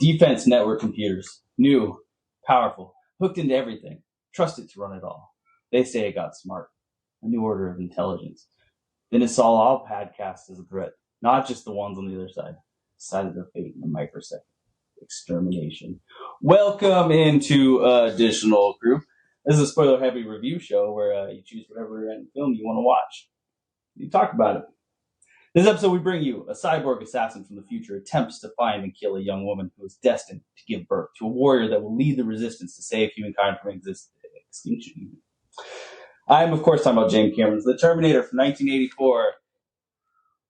Defense network computers. New, powerful, hooked into everything. Trusted to run it all. They say it got smart. A new order of intelligence. Then it saw all podcasts as a threat. Not just the ones on the other side. Decided their fate in a microsecond. Extermination. Welcome into Additional Group. This is a spoiler-heavy review show where you choose whatever film you want to watch. You talk about it. This episode, we bring you a cyborg assassin from the future attempts to find and kill a young woman who is destined to give birth to a warrior that will lead the resistance to save humankind from extinction. I'm, of course, talking about James Cameron's The Terminator from 1984.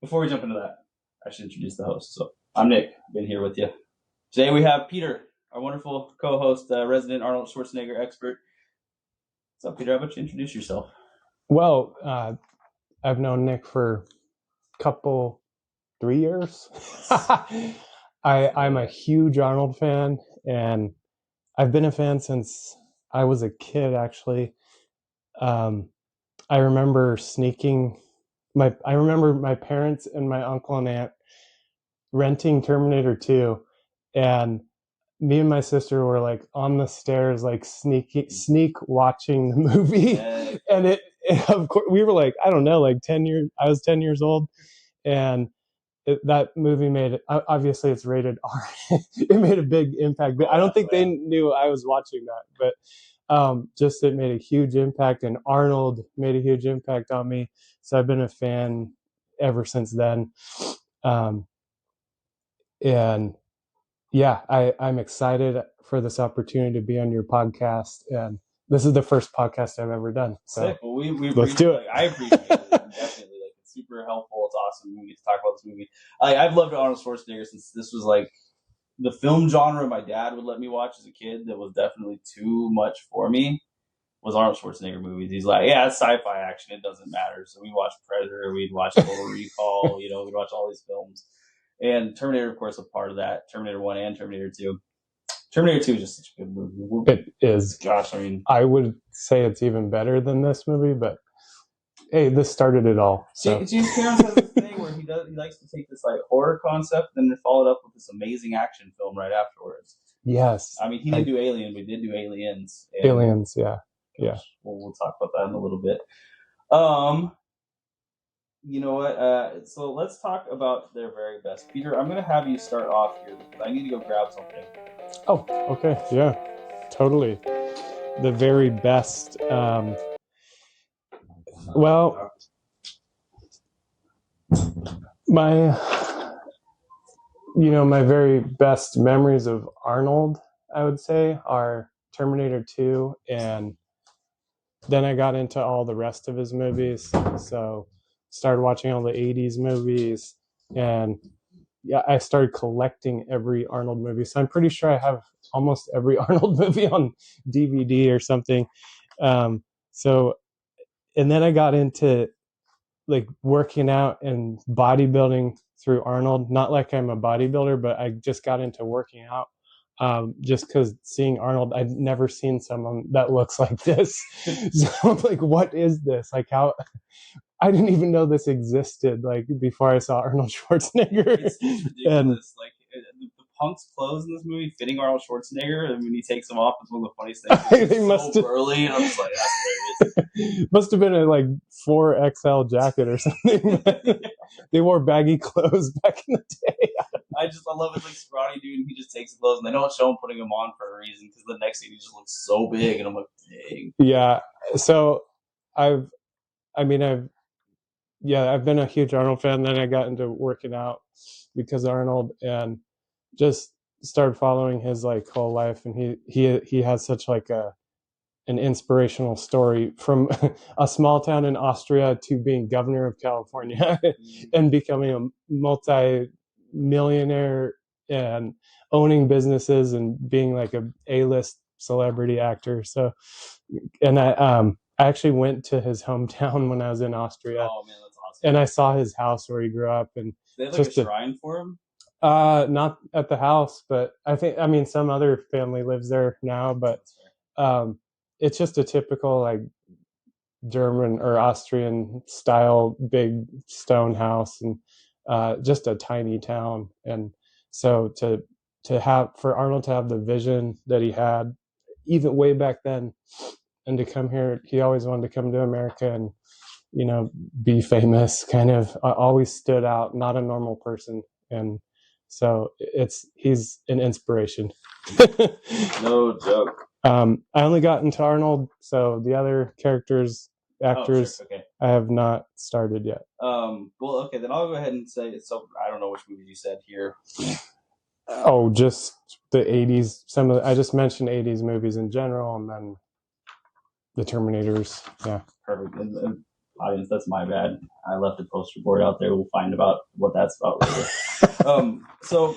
Before we jump into that, I should introduce the host. So, I'm Nick. I've been here with you. Today we have Peter, our wonderful co-host, resident Arnold Schwarzenegger expert. What's up, Peter? How about you introduce yourself? Well, I've known Nick for 3 years. I'm a huge Arnold fan, and I've been a fan since I was a kid, actually. I remember I remember my parents and my uncle and aunt renting Terminator 2, and me and my sister were like on the stairs, like sneak watching the movie. And of course, we were like, I don't know, like 10 years. I was 10 years old, and that movie obviously it's rated R. It made a big impact, but I don't think they knew I was watching that. But just it made a huge impact, and Arnold made a huge impact on me. So I've been a fan ever since then. And yeah, I'm excited for this opportunity to be on your podcast, and this is the first podcast I've ever done. So sick. Well, we let's do it. I appreciate it. Definitely, like, it's super helpful. It's awesome. We get to talk about this movie. I've loved Arnold Schwarzenegger since this was like the film genre my dad would let me watch as a kid. That was definitely too much for me. Was Arnold Schwarzenegger movies? He's like, yeah, it's sci-fi action. It doesn't matter. So we watched Predator. We'd watch Total Recall. We'd watch all these films. And Terminator, of course, a part of that. Terminator 1 and Terminator 2. Terminator 2 is just such a good movie. It is. Gosh, I mean, I would say it's even better than this movie, but hey, this started it all. So. James Cameron has this thing where he likes to take this like horror concept and then follow it up with this amazing action film right afterwards. Yes. I mean, he didn't do Alien, but he did do Aliens. Aliens, yeah. Yeah. We'll talk about that in a little bit. You know what? So let's talk about their very best. Peter, I'm going to have you start off here. I need to go grab something. Oh, okay. Yeah, totally. The very best. Well, my very best memories of Arnold, I would say, are Terminator 2, and then I got into all the rest of his movies. So started watching all the 80s movies, and yeah, I started collecting every Arnold movie. So I'm pretty sure I have almost every Arnold movie on DVD or something. And then I got into like working out and bodybuilding through Arnold. Not like I'm a bodybuilder, but I just got into working out. Just because seeing Arnold, I'd never seen someone that looks like this. So I'm like, what is this? Like, how I didn't even know this existed, like, before I saw Arnold Schwarzenegger. It's ridiculous. Like, the punk's clothes in this movie fitting Arnold Schwarzenegger, and when he takes them off, it's one of the funniest things. They must have burly, and I'm just like, that's hilarious. Must have been a like 4XL jacket or something. They wore baggy clothes back in the day. I love it, like scrawny dude, and he just takes the clothes, and they don't show him putting them on for a reason, because the next scene he just looks so big, and I'm like, dang. Yeah. So I've been a huge Arnold fan. Then I got into working out because of Arnold, and just started following his like whole life. And he has such like an inspirational story from a small town in Austria to being governor of California and becoming a multi-millionaire and owning businesses and being like a A-list celebrity actor. So, and I actually went to his hometown when I was in Austria. Oh man, that's awesome. And I saw his house where he grew up. And they have like a shrine for him? Not at the house, but I mean, some other family lives there now, but it's just a typical like German or Austrian style big stone house, and just a tiny town. And so to for Arnold to have the vision that he had, even way back then, and to come here, he always wanted to come to America and be famous. Kind of always stood out, not a normal person, and so he's an inspiration. No joke. I only got into Arnold, so the other actors, Sure. Okay. I have not started yet. Well, okay, then I'll go ahead and say, so I don't know which movies you said here. Oh, just the 80s. I just mentioned 80s movies in general, and then the Terminators. Yeah. Perfect. And audience, that's my bad. I left a poster board out there. We'll find about what that's about later. So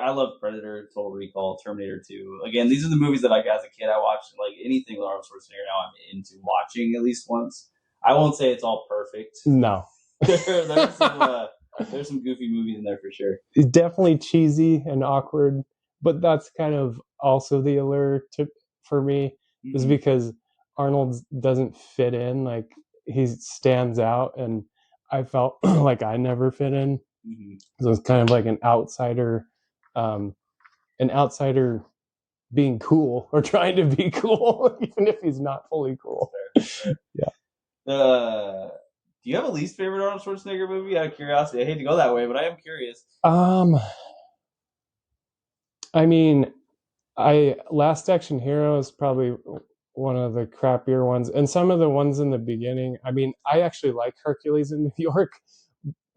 I love Predator, Total Recall, Terminator 2. Again, these are the movies that, like, as a kid, I watched. Like, anything with Arnold Schwarzenegger now I'm into watching at least once. I won't say it's all perfect. No. There's some goofy movies in there for sure. It's definitely cheesy and awkward, but that's kind of also the allure for me, is because Arnold doesn't fit in. Like, he stands out, and I felt like I never fit in. So it's kind of like an outsider being cool or trying to be cool, even if he's not fully cool. Fair. Yeah. Do you have a least favorite Arnold Schwarzenegger movie? Out of curiosity, I hate to go that way, but I am curious. I mean, Last Action Hero is probably one of the crappier ones, and some of the ones in the beginning. I mean, I actually like Hercules in New York,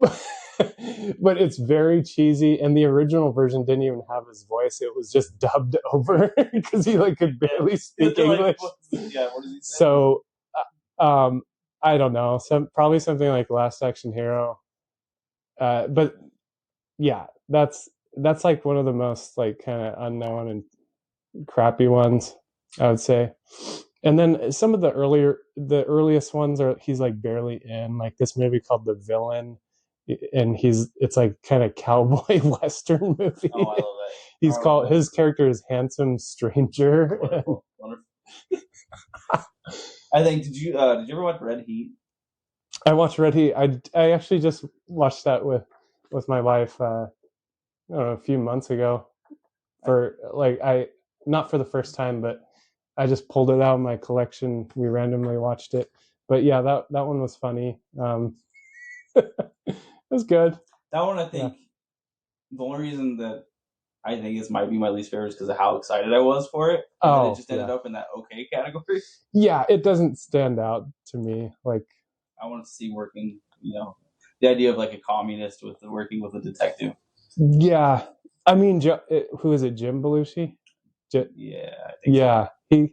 but it's very cheesy, and the original version didn't even have his voice. It was just dubbed over because he could barely speak English. What does he say? So I don't know, probably something like Last Action Hero, but yeah, that's like one of the most like kind of unknown and crappy ones, I would say. And then some of the earliest ones are he's like barely in, like this movie called The Villain, and it's like kind of cowboy western movie. Oh, I love it. His character is Handsome Stranger. Wonderful. I think did you ever watch Red Heat? I watched Red Heat. I actually just watched that with my wife I don't know, a few months ago, for like not for the first time, but I just pulled it out of my collection. We randomly watched it, but yeah, that one was funny. It was good. That one, I think, the only reason that I think this might be my least favorite is because of how excited I was for it. And it just ended up in that okay category. Yeah, it doesn't stand out to me. Like, I wanted to see working, the idea of like a communist working with a detective. Yeah, I mean, who is it? Jim Belushi. Yeah, I think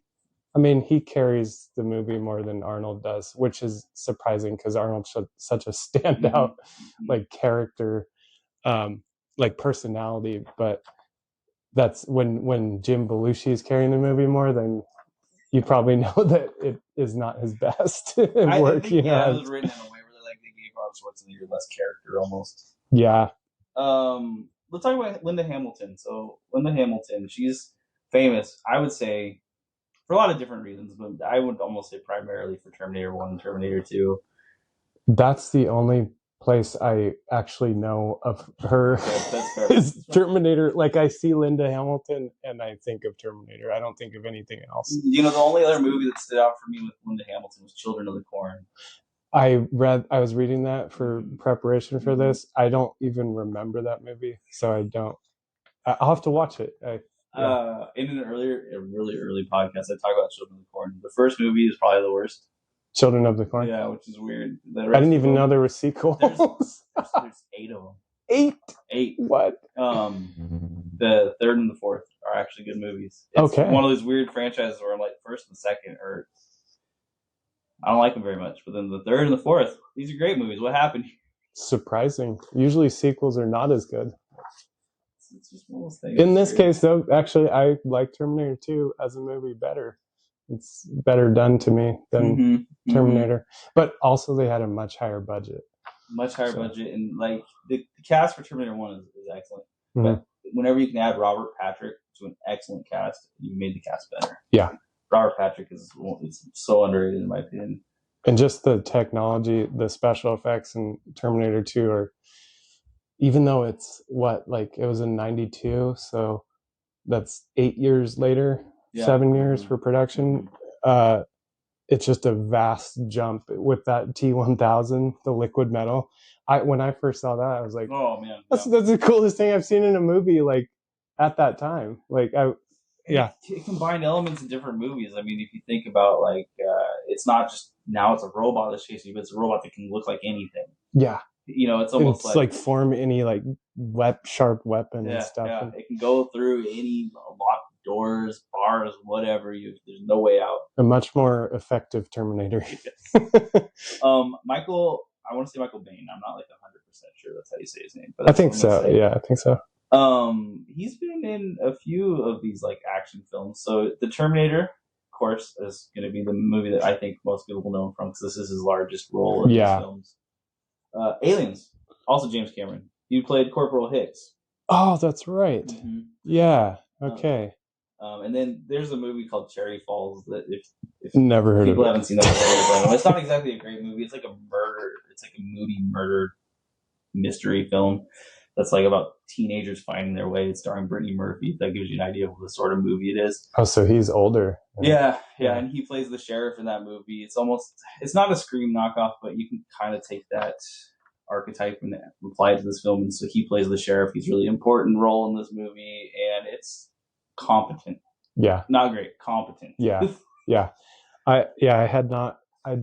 so. He carries the movie more than Arnold does, which is surprising because Arnold's such a standout, like character, like personality. But that's when Jim Belushi is carrying the movie more, then you probably know that it is not his best work. I think, it was written in a way where they gave Arnold Schwarzenegger less character almost. Yeah. Let's talk about Linda Hamilton. So Linda Hamilton, she's famous, I would say, for a lot of different reasons, but I would almost say primarily for Terminator 1 and Terminator 2. That's the only place I actually know of her. That's fair. Is Terminator. Like, I see Linda Hamilton and I think of Terminator. I don't think of anything else. The only other movie that stood out for me with Linda Hamilton was Children of the Corn. I was reading that for preparation for this. I don't even remember that movie, so I don't. I'll have to watch it. In a really early podcast, I talk about Children of the Corn. The first movie is probably the worst. Children of the Corn? Yeah, which is weird. I didn't even know there were sequels. There's 8 of them. 8? What? The third and the fourth are actually good movies. It's one of those weird franchises where I'm like, first and second are... I don't like them very much. But then the third and the fourth, these are great movies. What happened? Surprising. Usually sequels are not as good. It's just one of those things. In this case, though, actually, I like Terminator 2 as a movie better. It's better done to me than Terminator. But also, they had a much higher budget. Budget. And like the cast for Terminator 1 is excellent. But whenever you can add Robert Patrick to an excellent cast, you made the cast better. Yeah. Robert Patrick is so underrated in my opinion. And just the technology, the special effects in Terminator 2 are, even though it's like it was in 92, so that's 8 years later, 7 years for production. It's just a vast jump with that T1000, the liquid metal. When I first saw that, I was like, oh man, that's the coolest thing I've seen in a movie, like at that time. Like it combined elements in different movies. I mean, if you think about like, it's not just now it's a robot that's chasing you, but it's a robot that can look like anything. Yeah, it's almost like form any like sharp weapon and stuff. Yeah, it can go through any locked doors, bars, whatever. There's no way out. A much more effective Terminator. Michael, I want to say Michael Bain. I'm not like 100% sure that's how you say his name, but I think so. Yeah, I think so. He's been in a few of these like action films. So the Terminator, of course, is going to be the movie that I think most people will know him from because this is his largest role in these films. Aliens, also James Cameron. He played Corporal Hicks. Oh, that's right. Mm-hmm. Yeah. Okay. And then there's a movie called Cherry Falls that if never heard people of it. haven't seen that, it's not exactly a great movie. It's like a murder. It's like a moody murder mystery film that's like about teenagers finding their way. It's starring Brittany Murphy. That gives you an idea of the sort of movie it is. Oh, so he's older. Yeah, and he plays the sheriff in that movie. It's not a Scream knockoff, but you can kind of take that archetype and apply it to this film. And so he plays the sheriff. He's a really important role in this movie, and it's competent. Yeah, not great, competent. Yeah. I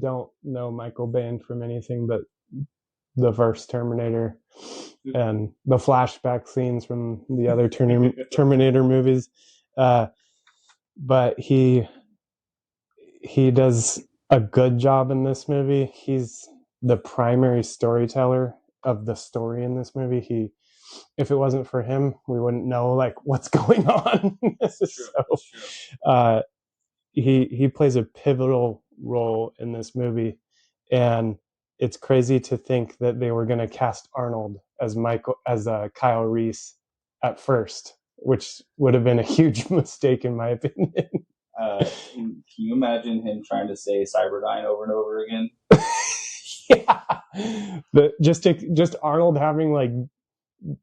don't know Michael Bain from anything but the first Terminator and the flashback scenes from the other Terminator movies. But he does a good job in this movie. He's the primary storyteller of the story in this movie. If it wasn't for him, we wouldn't know like what's going on. That's true. He plays a pivotal role in this movie, and it's crazy to think that they were going to cast Arnold as Kyle Reese at first, which would have been a huge mistake in my opinion. Can you imagine him trying to say Cyberdyne over and over again? Yeah, but just Arnold having like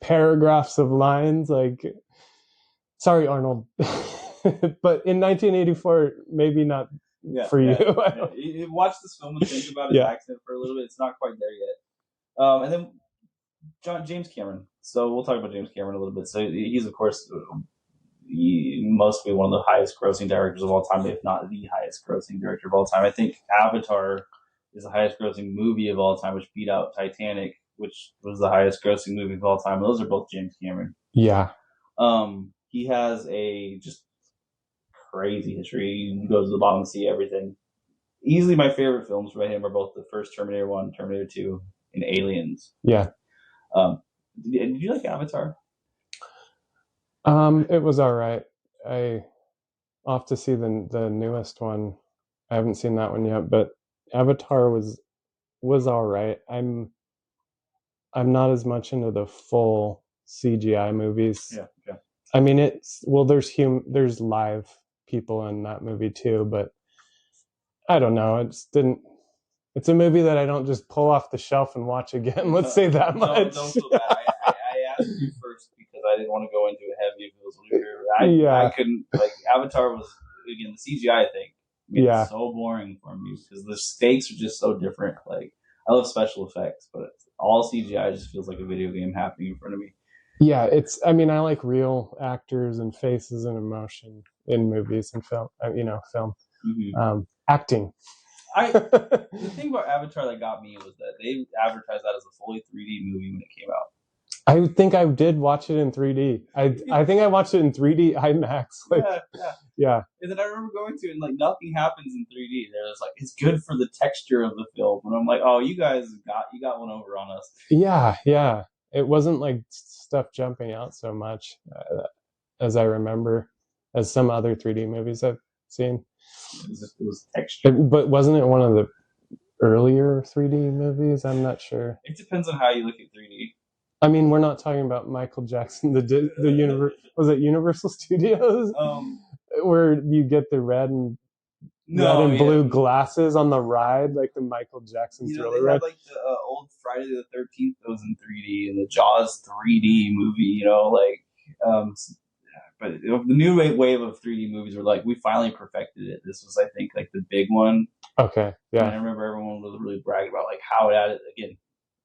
paragraphs of lines like, sorry Arnold. But in 1984, maybe not for you. You watch this film and think about his accent for a little bit. It's not quite there yet. And then James Cameron. So we'll talk about James Cameron a little bit. So he's, of course, must be one of the highest grossing directors of all time, if not the highest grossing director of all time. I think Avatar is the highest grossing movie of all time, which beat out Titanic, which was the highest grossing movie of all time. Those are both James Cameron. Yeah. He has a just crazy history. You go to the bottom and see everything. Easily my favorite films by him are both the first Terminator 1, Terminator 2, and Aliens. Yeah. Did you like Avatar? It was all right. I'll have to see the newest one. I haven't seen that one yet, but Avatar was all right. I'm not as much into the full CGI movies. Yeah. I mean, there's live people in that movie too, but I don't know. It just didn't. It's a movie that I don't just pull off the shelf and watch again. Let's say that much. Don't feel bad. I asked you first because I didn't want to go into it heavy if it was weird. I couldn't. Like Avatar was again the CGI thing. It's so boring for me because the stakes are just so different. Like I love special effects, but all CGI just feels like a video game happening in front of me. Yeah, I mean, I like real actors and faces and emotion in movies and film. Film. Mm-hmm. Acting. The thing about Avatar that got me was that they advertised that as a fully 3D movie when it came out. I think I did watch it in 3D. I think I watched it in 3D IMAX. Yeah. And then I remember going to it and like nothing happens in 3D. They're just like, it's good for the texture of the film. And I'm like, oh, you guys got one over on us. Yeah. It wasn't like stuff jumping out so much as I remember as some other 3D movies I've seen. It was texture. But wasn't it one of the earlier 3D movies? I'm not sure. It depends on how you look at 3D. I mean, we're not talking about Michael Jackson, was it Universal Studios? Where you get the red and red No, and yeah. blue glasses on the ride, like the Michael Jackson You know, Thriller they had ride. like the old Friday the 13th that was in 3D and the Jaws 3D movie, you know, like, but the new wave of 3D movies were like, we finally perfected it. This was, I think, like the big one. Okay, And I yeah. remember everyone was really bragging about like how it added, again,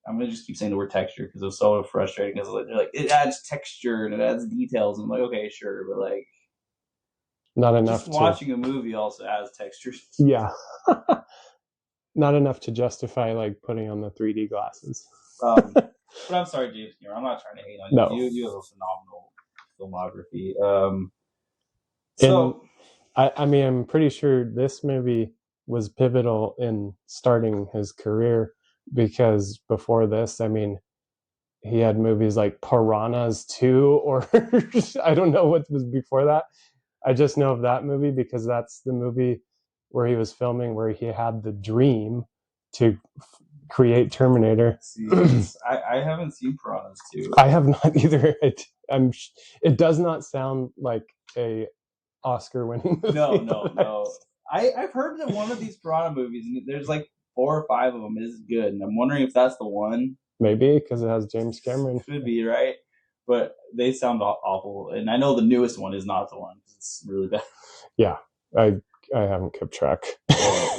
I'm gonna just keep saying the word texture because it was so frustrating. Because they're like, it adds texture and it adds details. And I'm like, okay, sure, but like, Not enough just to, watching a movie also adds texture. yeah. Not enough to justify like putting on the 3D glasses. But I'm sorry, James Cameron. I'm not trying to hate on you. No. You have a phenomenal filmography. I mean, I'm pretty sure this movie was pivotal in starting his career, because before this, I mean, he had movies like Piranhas 2, or I don't know what was before that. I just know of that movie because that's the movie where he was filming, where he had the dream to create Terminator. See, I haven't seen Piranhas 2. I have not either. It does not sound like a Oscar-winning movie. No. I've heard that one of these Piranha movies, and there's like 4 or 5 of them, is good, and I'm wondering if that's the one. Maybe because it has James Cameron. Could be, right? But they sound awful, and I know the newest one is not the one because it's really bad. Yeah, I haven't kept track.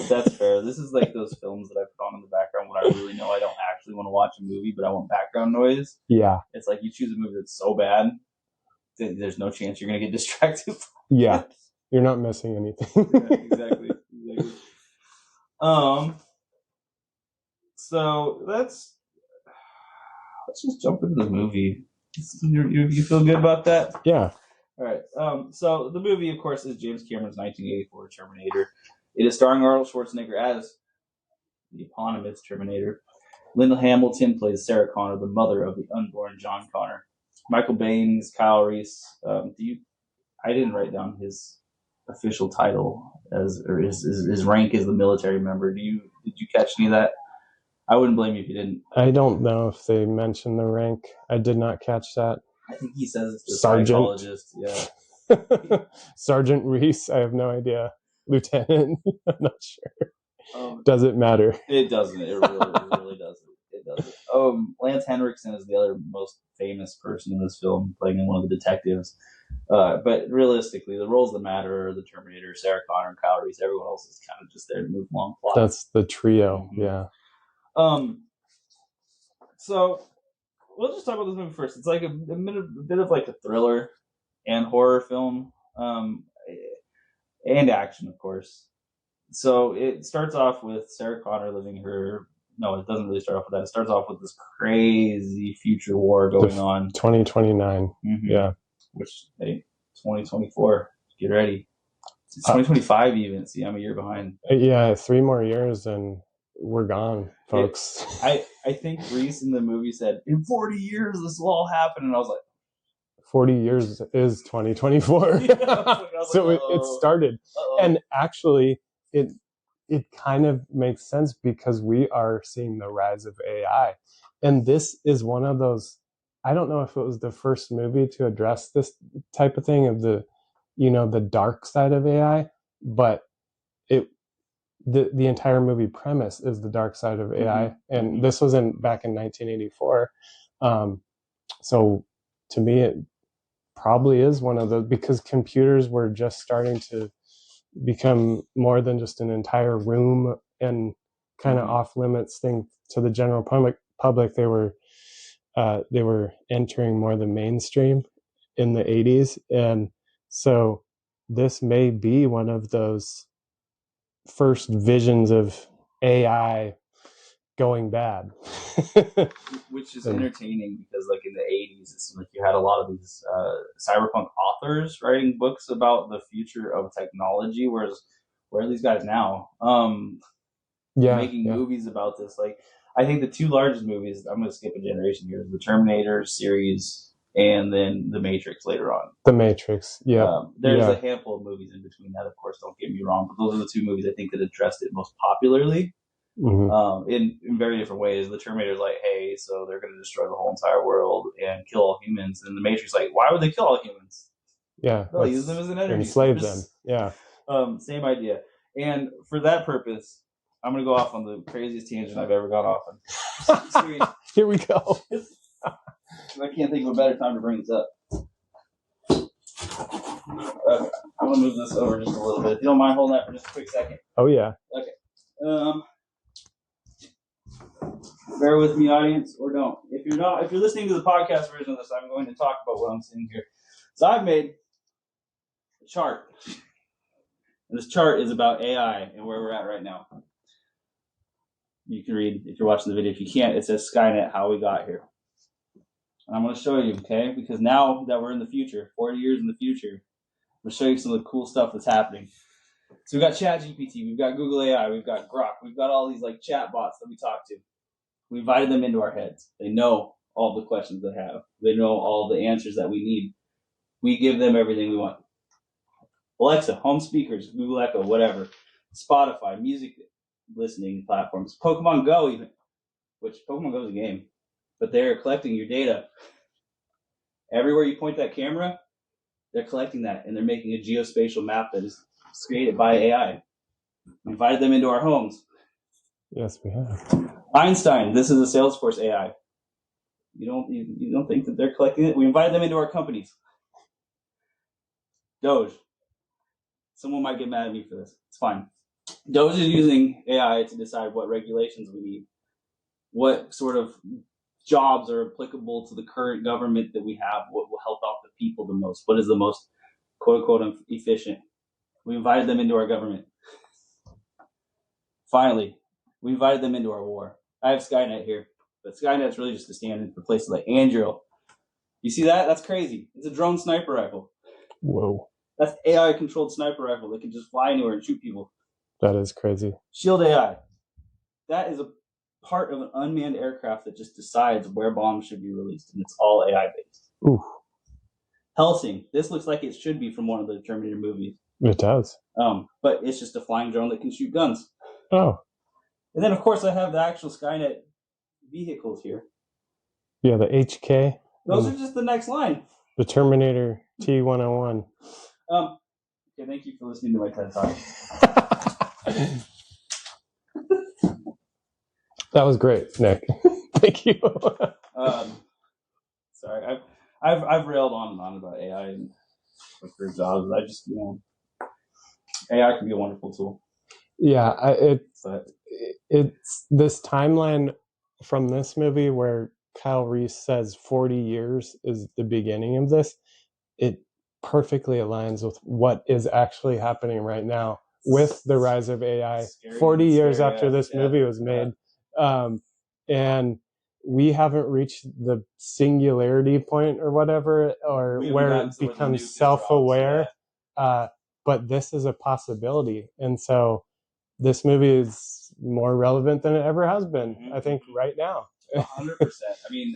That's fair. This is like those films that I put on in the background when I really know I don't actually want to watch a movie, but I want background noise. Yeah. It's like you choose a movie that's so bad that there's no chance you're going to get distracted. Yeah. You're not missing anything. Yeah, exactly. So let's just jump into the movie. You feel good about that? Yeah. All right. So the movie, of course, is James Cameron's 1984 Terminator. It is starring Arnold Schwarzenegger as the eponymous Terminator. Linda Hamilton plays Sarah Connor, the mother of the unborn John Connor. Michael Baines, Kyle Reese. I didn't write down his official title or his rank as the military member. Did you catch any of that? I wouldn't blame you if you didn't. I don't know if they mentioned the rank. I did not catch that. I think he says it's the Sergeant. psychologist. Yeah. Sergeant Reese. I have no idea. Lieutenant. I'm not sure. Does it matter? It doesn't. It really doesn't. It doesn't. Lance Henriksen is the other most famous person in this film, playing one of the detectives. But realistically, the roles that matter are the Terminator, Sarah Connor, and Kyle Reese. Everyone else is kind of just there to move along plot. That's the trio. Mm-hmm. Yeah. So we'll just talk about this movie first. It's like a bit of like a thriller and horror film, and action, of course. So it starts off with Sarah Connor living her. No, it doesn't really start off with that. It starts off with this crazy future war going on. 2029. Mm-hmm. Yeah. Which, hey, 2024. Get ready. It's 2025 even. See, I'm a year behind. Yeah, 3 more years and we're gone, folks. I think Reese in the movie said, in 40 years this will all happen. And I was like, 40 years is 2024. Yeah, so it started. And actually, it kind of makes sense because we are seeing the rise of AI. And this is one of those, I don't know if it was the first movie to address this type of thing of the dark side of AI, but the entire movie premise is the dark side of AI. Mm-hmm. And this was back in 1984. So to me, it probably is one of those, because computers were just starting to become more than just an entire room and kind of off limits thing to the general public. They were entering more the mainstream in the 80s. And so this may be one of those first visions of AI going bad. Which is entertaining because, like, in the 80s, it's like you had a lot of these cyberpunk authors writing books about the future of technology, whereas where are these guys now? Making movies about this. Like, I think the 2 largest movies, I'm going to skip a generation here, is the Terminator series and then The Matrix later on. The Matrix, yeah. There's a handful of movies in between that, of course, don't get me wrong, but those are the 2 movies I think that addressed it most popularly. Mm-hmm. In very different ways. The Terminator's like, hey, so they're going to destroy the whole entire world and kill all humans. And the Matrix like, why would they kill all humans? Yeah. They'll use them as an energy enslave them. Yeah. Same idea. And for that purpose, I'm going to go off on the craziest tangent I've ever gone off on. Here we go. I can't think of a better time to bring this up. I'm going to move this over just a little bit. If you don't mind holding that for just a quick second. Oh, yeah. Okay. Bear with me, audience, or don't. If you're listening to the podcast version of this, I'm going to talk about what I'm seeing here. So I've made a chart. And this chart is about AI and where we're at right now. You can read if you're watching the video. If you can't, it says Skynet, how we got here. And I'm going to show you, okay? Because now that we're in the future, 40 years in the future, I'm going to show you some of the cool stuff that's happening. So we've got ChatGPT, we've got Google AI, we've got Grok, we've got all these like chat bots that we talk to. We invited them into our heads. They know all the questions they have. They know all the answers that we need. We give them everything we want. Alexa, home speakers, Google Echo, whatever. Spotify, music listening platforms. Pokemon Go even, which Pokemon Go is a game. But they're collecting your data. Everywhere you point that camera, they're collecting that, and they're making a geospatial map that is created by AI. We invited them into our homes. Yes, we have. Einstein, this is a Salesforce AI. You don't think that they're collecting it? We invited them into our companies. Doge. Someone might get mad at me for this. It's fine. Doge is using AI to decide what regulations we need, what sort of jobs are applicable to the current government that we have, what will help out the people the most, what is the most quote-unquote efficient. We invited them into our government. Finally, we invited them into our war. I have Skynet here, but Skynet's really just a stand-in for places like Anduril. You see that? That's crazy. It's a drone sniper rifle. Whoa. That's AI-controlled sniper rifle that can just fly anywhere and shoot people. That is crazy. Shield AI. That is a part of an unmanned aircraft that just decides where bombs should be released, and it's all AI-based. Ooh. Helsing. This looks like it should be from one of the Terminator movies. It does. But it's just a flying drone that can shoot guns. Oh. And then, of course, I have the actual Skynet vehicles here. Yeah, the HK. Those are just the next line. The Terminator T-101. Okay, thank you for listening to my TED Talk. That was great, Nick. Thank you. Sorry, I've railed on and on about AI and for jobs. I just, AI can be a wonderful tool. Yeah, it's this timeline from this movie where Kyle Reese says 40 years is the beginning of this. It perfectly aligns with what is actually happening right now with the rise of AI. 40 years after this movie was made. And we haven't reached the singularity point or whatever, or where it becomes self-aware. But this is a possibility. And so this movie is more relevant than it ever has been, I think, right now. 100%. I mean,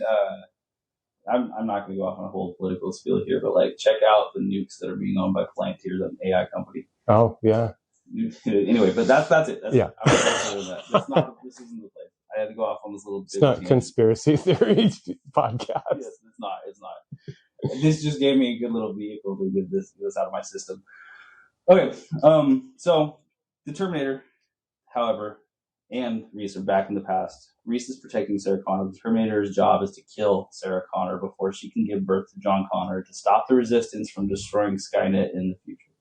I'm not going to go off on a whole political spiel here, but check out the nukes that are being owned by Palantir, the AI company. Oh, yeah. Anyway, but that's it. Yeah. I'm that. This isn't the place. I had to go off on this little. It's not conspiracy theory podcast. Yes, it's not. This just gave me a good little vehicle to get this out of my system. Okay, so the Terminator, however, and Reese are back in the past. Reese is protecting Sarah Connor. The Terminator's job is to kill Sarah Connor before she can give birth to John Connor to stop the resistance from destroying Skynet in the future.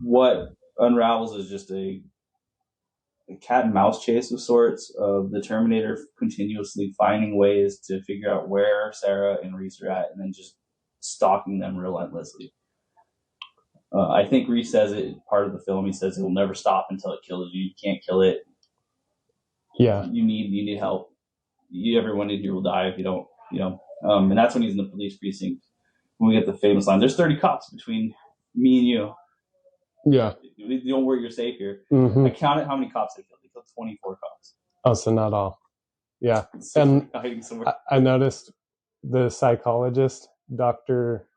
What unravels is just a cat and mouse chase of sorts of the Terminator continuously finding ways to figure out where Sarah and Reese are at and then just stalking them relentlessly. I think Reese says it part of the film. He says it will never stop until it kills you. You can't kill it. Yeah. You need help. Everyone in here will die if you don't, and that's when he's in the police precinct. When we get the famous line, there's 30 cops between me and you. Yeah. Don't worry, you're safe here. Mm-hmm. I counted how many cops they killed. They killed 24 cops. Oh, so not all. Yeah. And I noticed the psychologist, Dr.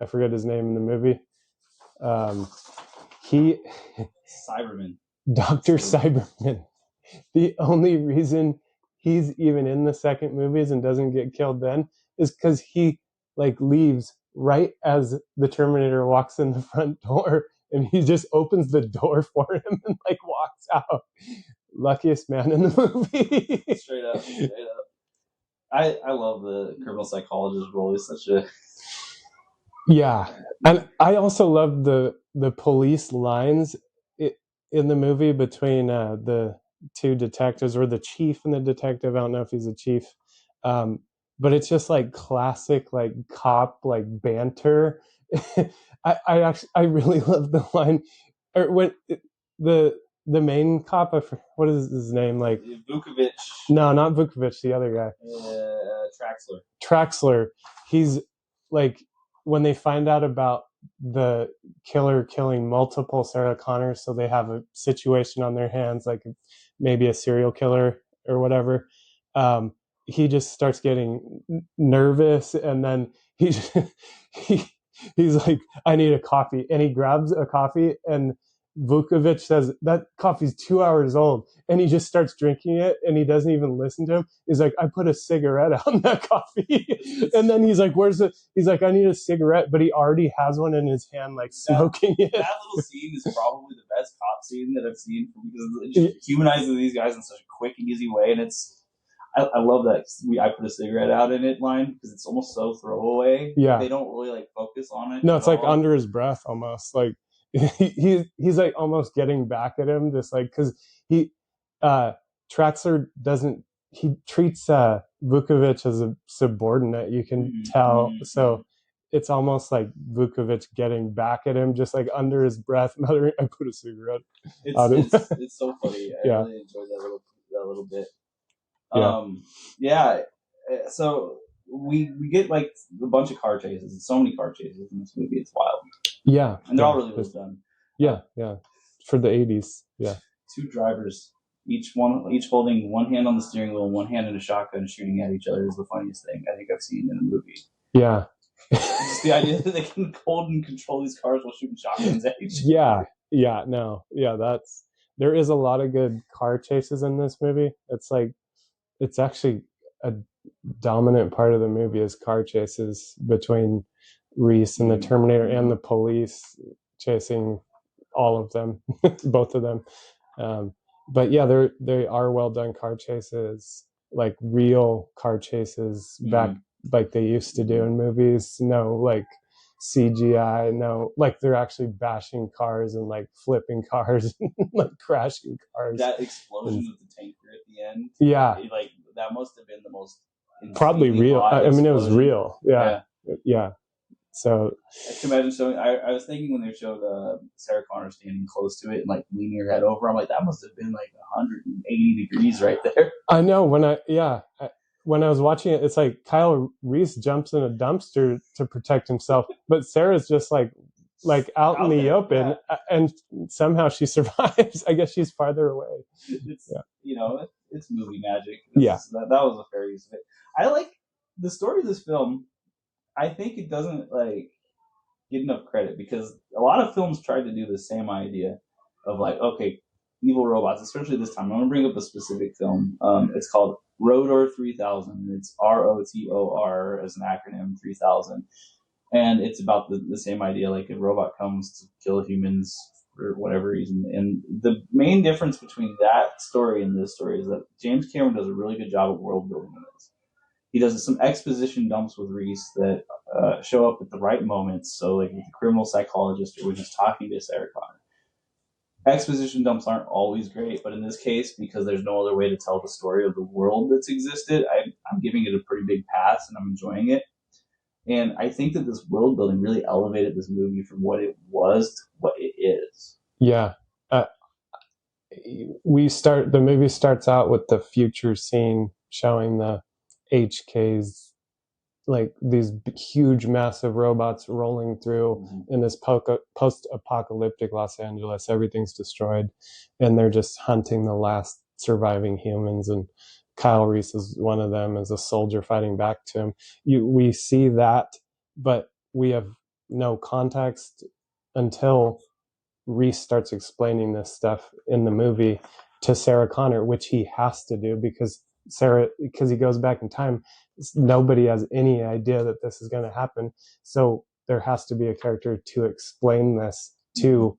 I forget his name in the movie. Cyberman. Dr. Cyberman. The only reason he's even in the second movies and doesn't get killed then is because he leaves right as the Terminator walks in the front door and he just opens the door for him and like walks out. Luckiest man in the movie. Straight up. I love the criminal psychologist role. He's such a Yeah, and I also love the police lines in the movie between the two detectives, or the chief and the detective. I don't know if he's a chief, um, but it's just like classic like cop like banter. I really love the line, or when the the main cop. What is his name? Like Vukovic. No, not Vukovic. The other guy. Traxler. Traxler. He's like, when they find out about the killer killing multiple Sarah Connors, so they have a situation on their hands, like maybe a serial killer or whatever. He just starts getting nervous, and then he he he's like, "I need a coffee," and he grabs a coffee, and Vukovic says that coffee's 2 hours old, and he just starts drinking it, and he doesn't even listen to him. He's like, "I put a cigarette out in that coffee," and then he's like, "Where's it?" He's like, "I need a cigarette," but he already has one in his hand, like smoking it. That little scene is probably the best cop scene that I've seen, because it just humanizes these guys in such a quick and easy way, and I love that I put a cigarette out in it line, because it's almost so throwaway. Yeah, they don't really like focus on it. No, it's like under his breath almost. Like he's like almost getting back at him, just like, because he Traxler doesn't, he treats Vukovic as a subordinate. You can tell. So it's almost like Vukovic getting back at him, just like under his breath, muttering, "I put a cigarette." It's so funny. I really enjoyed that little bit. So we get like a bunch of car chases, and so many car chases in this movie. It's wild. Yeah, and they're all really well done. Yeah, for the 80s. Yeah, two drivers, each holding one hand on the steering wheel, one hand in a shotgun, shooting at each other is the funniest thing I think I've seen in a movie. Yeah. Just the idea that they can hold and control these cars while shooting shotguns at each other. There is a lot of good car chases in this movie. It's actually a dominant part of the movie is car chases between Reese and the Terminator and the police chasing all of them, both of them. But yeah, they are well done car chases, like real car chases back like they used to do in movies. No like CGI, no, like they're actually bashing cars and like flipping cars and like crashing cars. That explosion of the tanker at the end, like that must have been the most probably real. I mean, it was real. Yeah. So I can imagine showing. I was thinking when they showed Sarah Connor standing close to it and like leaning her head over, I'm like, that must have been like 180 degrees right there. I know when I was watching it, it's like Kyle Reese jumps in a dumpster to protect himself, but Sarah's just like out in the open, and somehow she survives. I guess she's farther away. It's movie magic. That was a fair use of it. I like the story of this film. I think it doesn't like get enough credit, because a lot of films tried to do the same idea of like, okay, evil robots, especially this time. I'm going to bring up a specific film. It's called Rotor 3000. It's ROTOR as an acronym, 3000. And it's about the same idea, like a robot comes to kill humans for whatever reason. And the main difference between that story and this story is that James Cameron does a really good job of world building in this. He does some exposition dumps with Reese that show up at the right moments. So, like with the criminal psychologist, or when he's talking to Sarah Connor. Exposition dumps aren't always great, but in this case, because there's no other way to tell the story of the world that's existed, I'm giving it a pretty big pass, and I'm enjoying it. And I think that this world building really elevated this movie from what it was to what it is. Yeah. The movie starts out with the future scene showing the HKs, like these huge, massive robots rolling through in this post-apocalyptic Los Angeles. Everything's destroyed, and they're just hunting the last surviving humans. And Kyle Reese is one of them, as a soldier fighting back to him. We see that, but we have no context until Reese starts explaining this stuff in the movie to Sarah Connor, which he has to do because he goes back in time. Nobody has any idea that this is going to happen. So there has to be a character to explain this to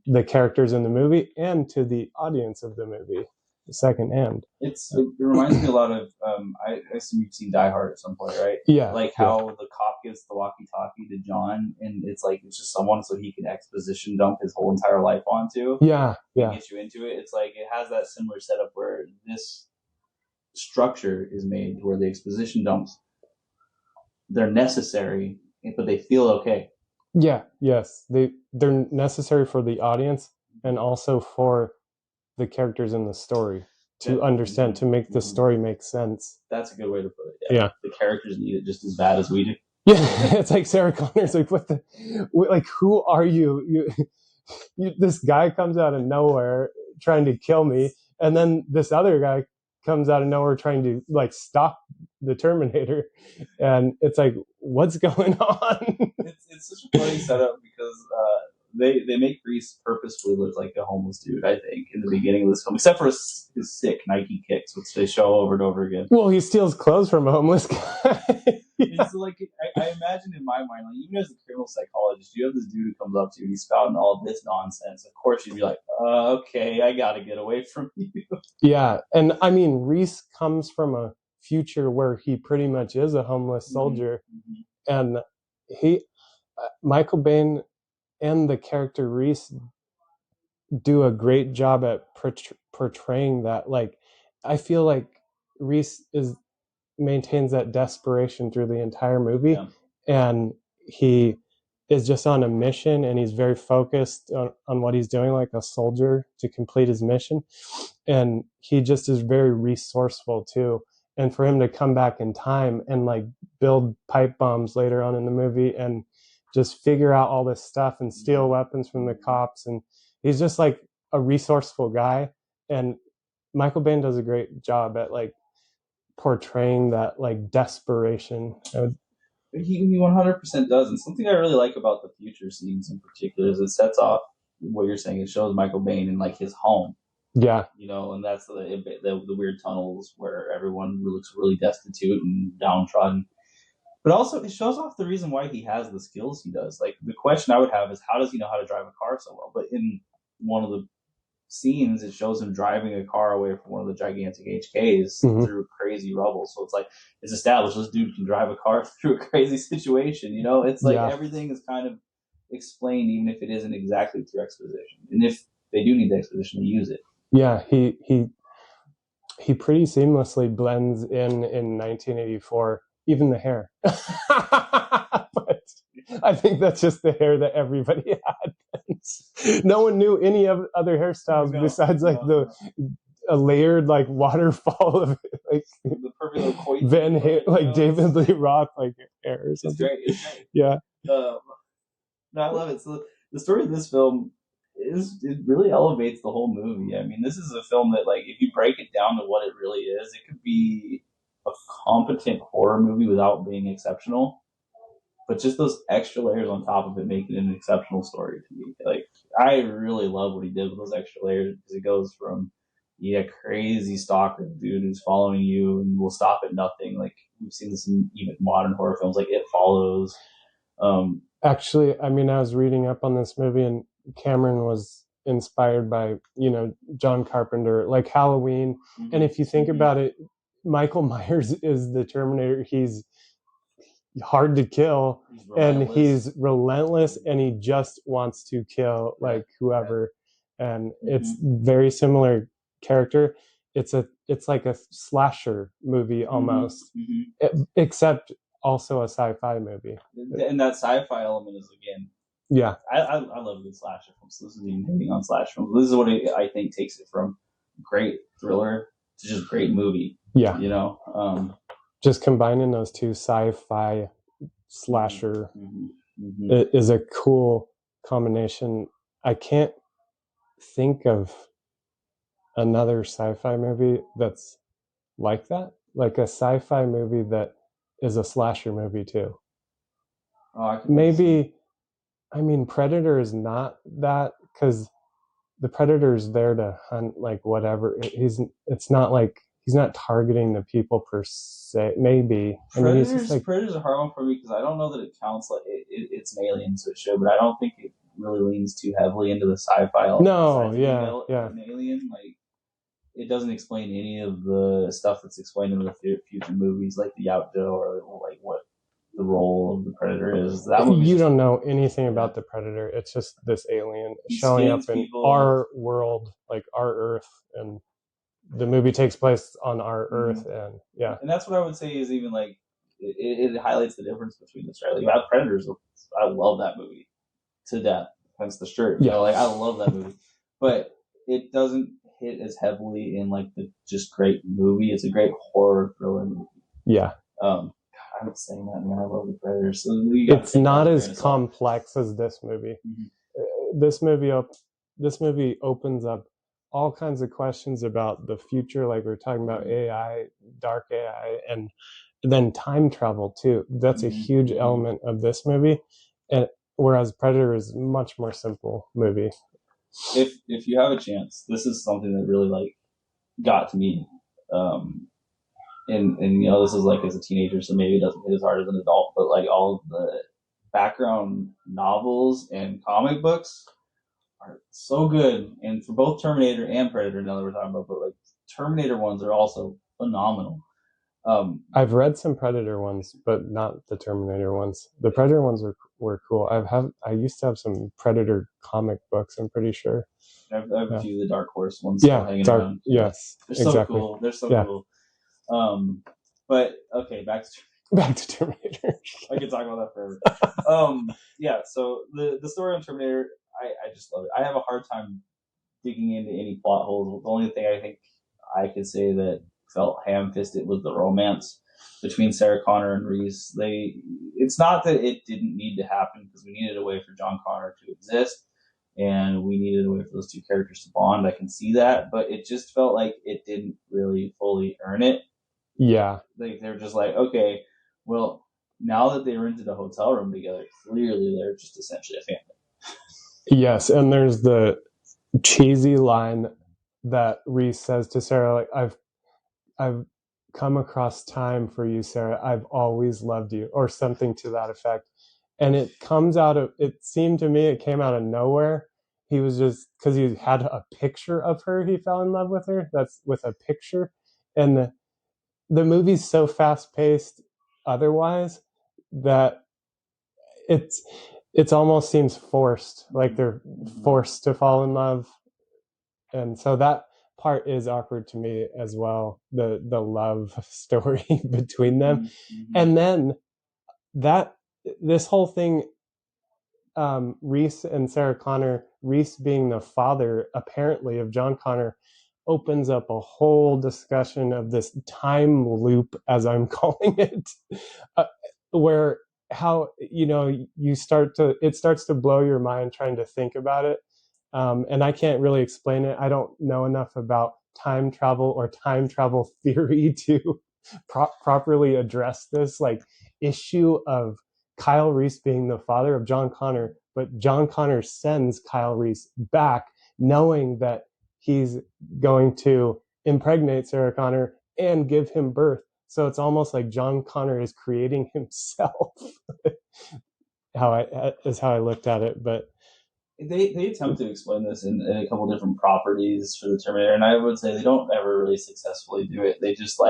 the characters in the movie and to the audience of the movie, secondhand. It reminds me a lot of I assume you've seen Die Hard at some point, right? Yeah. Like how the cop gives the walkie-talkie to John, and it's just someone so he can exposition dump his whole entire life onto. Yeah. And get you into it. It's like it has that similar setup where this structure is made where the exposition dumps, they're necessary, but they feel okay. Yeah. Yes. They're necessary for the audience and also for the characters in the story to understand, to make the story make sense. That's a good way to put it. Yeah. The characters need it just as bad as we do. Yeah, it's like Sarah Connor's like, who are you? This guy comes out of nowhere trying to kill me, and then this other guy comes out of nowhere trying to like stop the Terminator, and it's like, what's going on? It's such a funny setup because they make Reese purposefully look like a homeless dude, I think, in the beginning of this film, except for his sick Nike kicks, which they show over and over again. Well, he steals clothes from a homeless guy. It's like I imagine in my mind, like even as a criminal psychologist, you have this dude who comes up to you and he's spouting all this nonsense. Of course, you'd be like, okay, I gotta get away from you. Yeah, and I mean, Reese comes from a future where he pretty much is a homeless soldier, and Michael Biehn and the character Reese do a great job at portraying that. Like, I feel like Reese maintains that desperation through the entire movie, and he is just on a mission, and he's very focused on what he's doing, like a soldier to complete his mission, and he just is very resourceful too. And for him to come back in time and like build pipe bombs later on in the movie and just figure out all this stuff and steal weapons from the cops, and he's just like a resourceful guy. And Michael Biehn does a great job at like portraying that like desperation. He 100% does, and something I really like about the future scenes in particular is it sets off what you're saying. It shows Michael Biehn in like his home. Yeah, and that's the weird tunnels where everyone looks really destitute and downtrodden. But also, it shows off the reason why he has the skills he does. Like, the question I would have is, how does he know how to drive a car so well? But in one of the scenes, it shows him driving a car away from one of the gigantic HKs through crazy rubble. So it's like, it's established this dude can drive a car through a crazy situation. It's like everything is kind of explained, even if it isn't exactly through exposition. And if they do need the exposition, they use it. Yeah, he pretty seamlessly blends in 1984. Even the hair. But I think that's just the hair that everybody had. No one knew any other hairstyles besides a layered like waterfall of like the perfect Van Halen, like David Lee Roth like hair or something. It's great. Yeah. No, I love it. So the story of this film it really elevates the whole movie. I mean, this is a film that, like, if you break it down to what it really is, it could be a competent horror movie without being exceptional, but just those extra layers on top of it make it an exceptional story to me. Like, I really love what he did with those extra layers, because it goes from crazy stalker dude who's following you and will stop at nothing. Like, we've seen this in even modern horror films, like It Follows. Actually, I mean, I was reading up on this movie, and Cameron was inspired by John Carpenter, like Halloween. And if you think about it, Michael Myers is the Terminator. He's hard to kill, and he's relentless, and he just wants to kill like whoever. And it's very similar character. It's like a slasher movie almost, except also a sci-fi movie. And that sci-fi element is, again, I love a good slasher film. So this is even hating on slasher films. This is what I think takes it from great thriller to just great movie. Just combining those two, sci-fi slasher, is a cool combination. I can't think of another sci-fi movie that's like that, like a sci-fi movie that is a slasher movie too. Maybe, I mean, Predator is not that, because the Predator is there to hunt like whatever. It's not like he's not targeting the people per se. Maybe Predator's a hard one for me, because I don't know that it counts. Like it's an alien, so it should, but I don't think it really leans too heavily into the sci-fi. No, yeah. An Alien, like it doesn't explain any of the stuff that's explained in the future movies, like the Yautja or like what the role of the Predator is. That you don't know anything about the Predator. It's just this alien showing up in our world, like our Earth, and the movie takes place on our Earth, and and that's what I would say is even like it highlights the difference between the Australia. You have Predators. I love that movie to death. Hence the shirt. Yeah, like I love that movie, but it doesn't hit as heavily in like the just great movie. It's a great horror thriller movie. Yeah. I'm saying that, man. I love the Predators. So it's not as complex as this movie. This movie opens up all kinds of questions about the future, like we're talking about AI, dark AI, and then time travel too. That's a huge element of this movie, and whereas Predator is a much more simple movie. If you have a chance, this is something that really like got to me. And this is like as a teenager, so maybe it doesn't hit as hard as an adult, but like all of the background novels and comic books are so good. And for both Terminator and Predator, now that we're talking about, but like Terminator ones are also phenomenal. I've read some Predator ones, but not the Terminator ones. The Predator ones were cool. I used to have some Predator comic books, I'm pretty sure. I have a few of the Dark Horse ones hanging around. Yes, they're so cool. They're so cool. But okay, back to Terminator. I could talk about that forever. So the story on Terminator, I just love it. I have a hard time digging into any plot holes. The only thing I think I could say that felt ham-fisted was the romance between Sarah Connor and Reese. It's not that it didn't need to happen, because we needed a way for John Connor to exist, and we needed a way for those two characters to bond. I can see that, but it just felt like it didn't really fully earn it. Yeah. They're just like, okay, well, now that they rented a hotel room together, clearly they're just essentially a family. Yes, and there's the cheesy line that Reese says to Sarah, like, I've come across time for you, Sarah. I've always loved you, or something to that effect. And it seemed to me it came out of nowhere. He was just, because he had a picture of her, he fell in love with her. That's with a picture. And the movie's so fast paced otherwise that it's almost seems forced, like they're forced to fall in love. And so that part is awkward to me as well, the love story between them. And then this whole thing, Reese and Sarah Connor, Reese being the father apparently of John Connor, opens up a whole discussion of this time loop, as I'm calling it, where how it starts to blow your mind trying to think about it. And I can't really explain it. I don't know enough about time travel or time travel theory to properly address this like issue of Kyle Reese being the father of John Connor, but John Connor sends Kyle Reese back knowing that he's going to impregnate Sarah Connor and give him birth. So it's almost like John Connor is creating himself. how I looked at it, but they attempt to explain this in a couple different properties for the Terminator, and I would say they don't ever really successfully do it. They just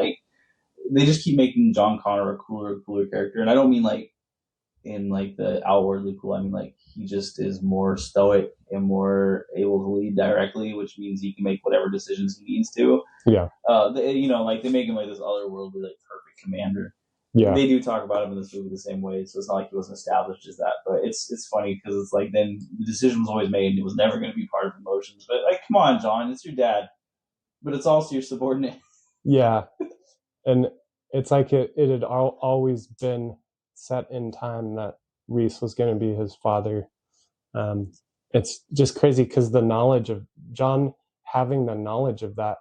keep making John Connor a cooler character, and I don't mean like in like the outwardly cool. I mean like he just is more stoic and more able to lead directly, which means he can make whatever decisions he needs to. Yeah. They make him like this otherworldly, like perfect commander. Yeah. They do talk about him in this movie the same way, so it's not like he wasn't established as that. But it's funny because it's like then the decision was always made and it was never going to be part of emotions. But like, come on, John, it's your dad, but it's also your subordinate. Yeah, and it's like it had always been set in time that Reese was going to be his father. It's just crazy because the knowledge of John having the knowledge of that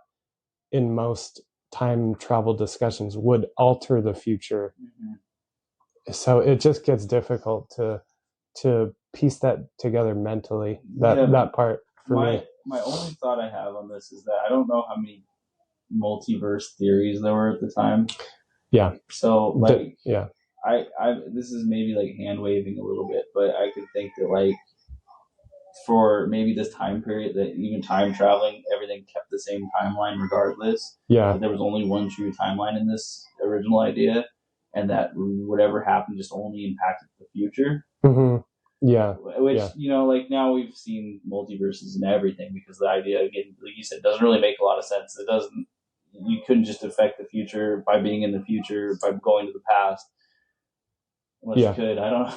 in most time travel discussions would alter the future. Mm-hmm. So it just gets difficult to piece that together mentally. That part for me. My only thought I have on this is that I don't know how many multiverse theories there were at the time. Yeah. So I this is maybe like hand waving a little bit, but I could think that like for maybe this time period, that even time traveling, everything kept the same timeline regardless. Yeah. That there was only one true timeline in this original idea, and that whatever happened just only impacted the future. Mm-hmm. Yeah. Which, like now we've seen multiverses and everything, because the idea, again, like you said, doesn't really make a lot of sense. It doesn't. You couldn't just affect the future by being in the future by going to the past. Unless you could, I don't know.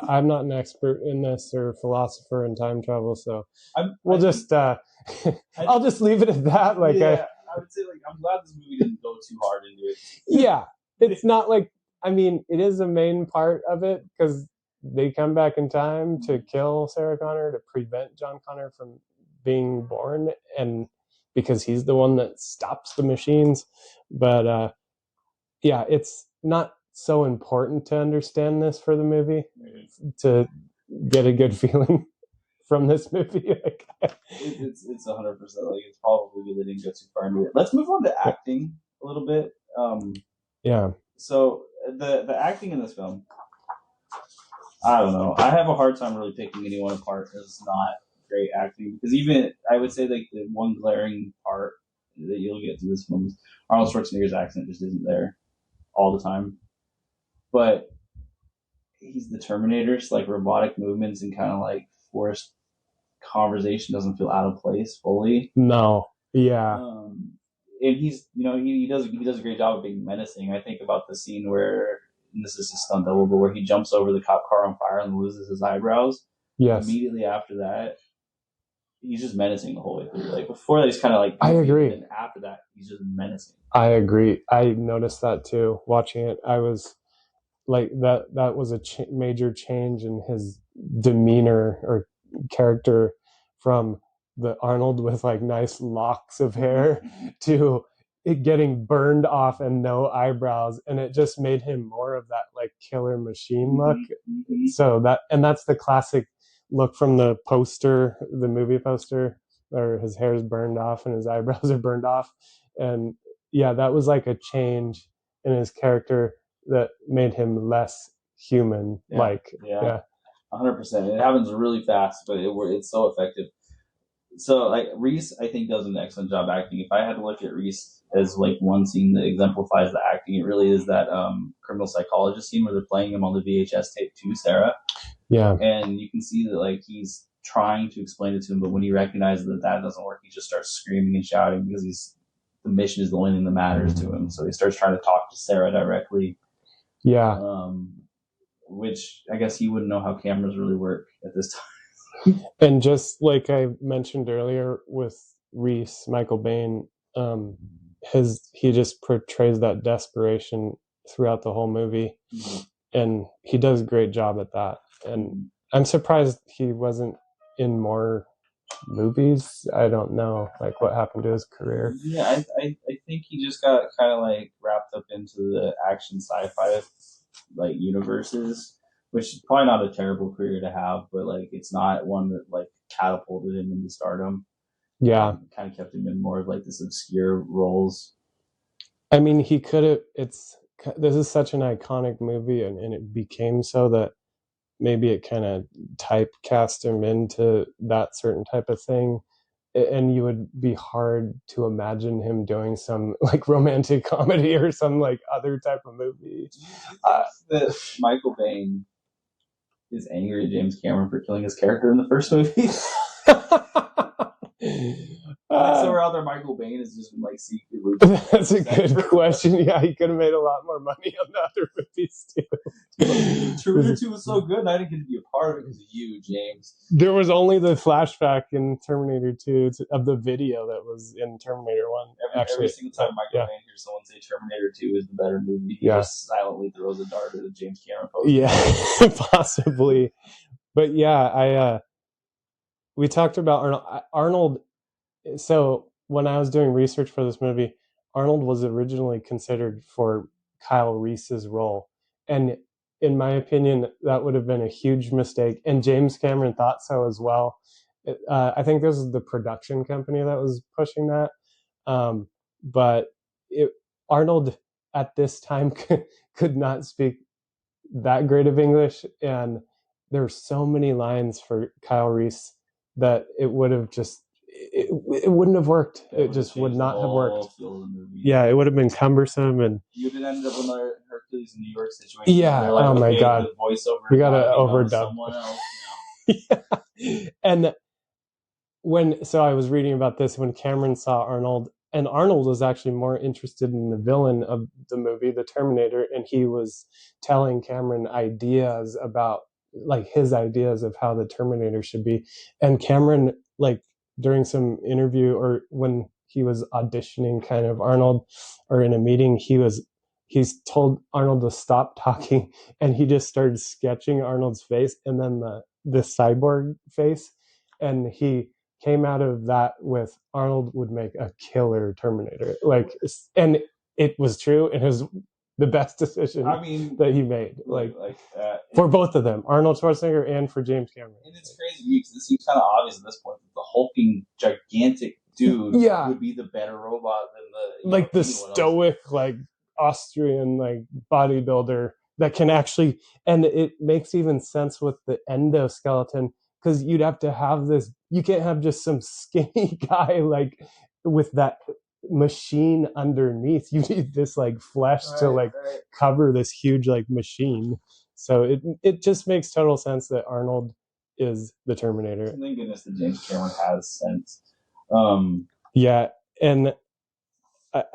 I'm not an expert in this or philosopher in time travel, so I'll just leave it at that. I would say, I'm glad this movie didn't go too hard into it. Yeah, it's not like, it is a main part of it, because they come back in time to kill Sarah Connor, to prevent John Connor from being born, and because he's the one that stops the machines. But it's not so important to understand this for the movie to get a good feeling from this movie. It's 100%. It's probably good they didn't go too far into it. Let's move on to acting a little bit. So the acting in this film, I don't know. I have a hard time really picking anyone apart as not great acting, because even I would say the one glaring part that you'll get to this film is Arnold Schwarzenegger's accent just isn't there all the time. But he's the Terminator, so robotic movements and kind of forced conversation doesn't feel out of place fully. No. Yeah. And he's, he does a great job of being menacing. I think about the scene where, and this is a stunt double, but where he jumps over the cop car on fire and loses his eyebrows. Yes. Immediately after that, he's just menacing the whole way through. Before that, he's kind of I agree. And after that, he's just menacing. I agree. I noticed that too. Watching it, I was that was a major change in his demeanor or character, from the Arnold with nice locks of hair to it getting burned off and no eyebrows, and it just made him more of that killer machine look. Mm-hmm. So that's the classic look from the poster, the movie poster, or his hair's burned off and his eyebrows are burned off. And that was a change in his character that made him less human. 100%. It happens really fast, but it's so effective. So Reese, I think, does an excellent job acting. If I had to look at Reese as one scene that exemplifies the acting, it really is that criminal psychologist scene where they're playing him on the VHS tape to Sarah. Yeah. And you can see that he's trying to explain it to him, but when he recognizes that doesn't work, he just starts screaming and shouting, because the mission is the only thing that matters to him. So he starts trying to talk to Sarah directly. Yeah. Which I guess he wouldn't know how cameras really work at this time. And just like I mentioned earlier with Reese, Michael Bain, he just portrays that desperation throughout the whole movie. Mm-hmm. And he does a great job at that. And I'm surprised he wasn't in more movies. I don't know what happened to his career. Yeah, I think he just got kind of wrapped up into the action sci-fi universes, which is probably not a terrible career to have, but it's not one that catapulted him into stardom. Yeah. Kind of kept him in more of this obscure roles. I mean, he could have. This is such an iconic movie, and it became so that maybe it kind of typecast him into that certain type of thing. And you would be hard to imagine him doing some romantic comedy or some other type of movie. That Michael Bain is angry at James Cameron for killing his character in the first movie. Somewhere out there, Michael Bain has just been secretly. That's a good question. Yeah, he could have made a lot more money on the other movies too. Terminator 2 was so good, and I didn't get to be a part of it because of you, James. There was only the flashback in Terminator 2 of the video that was in Terminator 1. Every single time Michael Bain hears someone say Terminator 2 is the better movie, he just silently throws a dart at a James Cameron poster. Yeah, possibly. But we talked about Arnold. So when I was doing research for this movie, Arnold was originally considered for Kyle Reese's role. And in my opinion, that would have been a huge mistake. And James Cameron thought so as well. I think this was the production company that was pushing that. But Arnold at this time could not speak that great of English. And there are so many lines for Kyle Reese that it would have just it wouldn't have worked. It just would not have worked. Yeah, it would have been cumbersome, and you would end up with another Hercules in New York situation. Yeah. Like, oh my God. The voiceover. We gotta overdub someone else. Yeah. And so I was reading about this when Cameron saw Arnold, and Arnold was actually more interested in the villain of the movie, the Terminator, and he was telling Cameron ideas about like his ideas of how the Terminator should be. And Cameron, like during some interview or when he was auditioning kind of Arnold or in a meeting, he's told Arnold to stop talking, and he just started sketching Arnold's face and then the cyborg face, and he came out of that with Arnold would make a killer Terminator. Like, and it was true, and it was the best decision that he made. For both of them, Arnold Schwarzenegger and for James Cameron. And it's crazy to me because it seems kind of obvious at this point that the hulking gigantic dude would be the better robot than the stoic else. Austrian bodybuilder that can actually, and it makes even sense with the endoskeleton, because you'd have to have this, you can't have just some skinny guy with that machine underneath. You need this flesh to cover this huge machine. So it just makes total sense that Arnold is the Terminator. Thank goodness that James Cameron has sense. Yeah, and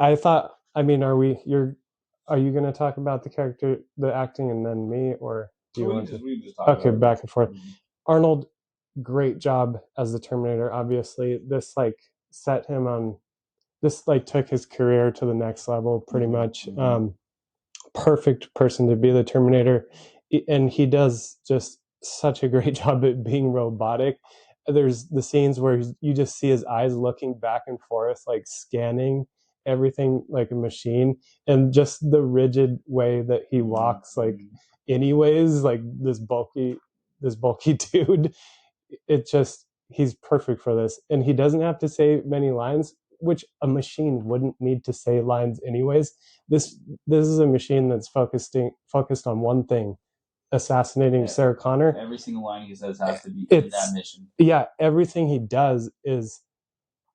I thought, are you going to talk about the character, the acting, and then me, or do you want to? Just talk okay, back and forth. Mm-hmm. Arnold, great job as the Terminator. Obviously, this set him on. This took his career to the next level, pretty much. Perfect person to be the Terminator, and he does just such a great job at being robotic. There's the scenes where you just see his eyes looking back and forth, scanning everything like a machine, and just the rigid way that he walks, anyways, this bulky dude. It just, he's perfect for this, and he doesn't have to say many lines, which a machine wouldn't need to say lines anyways. This is a machine that's focused on one thing: assassinating Sarah Connor. Every single line he says has to be in that mission. Yeah, everything he does is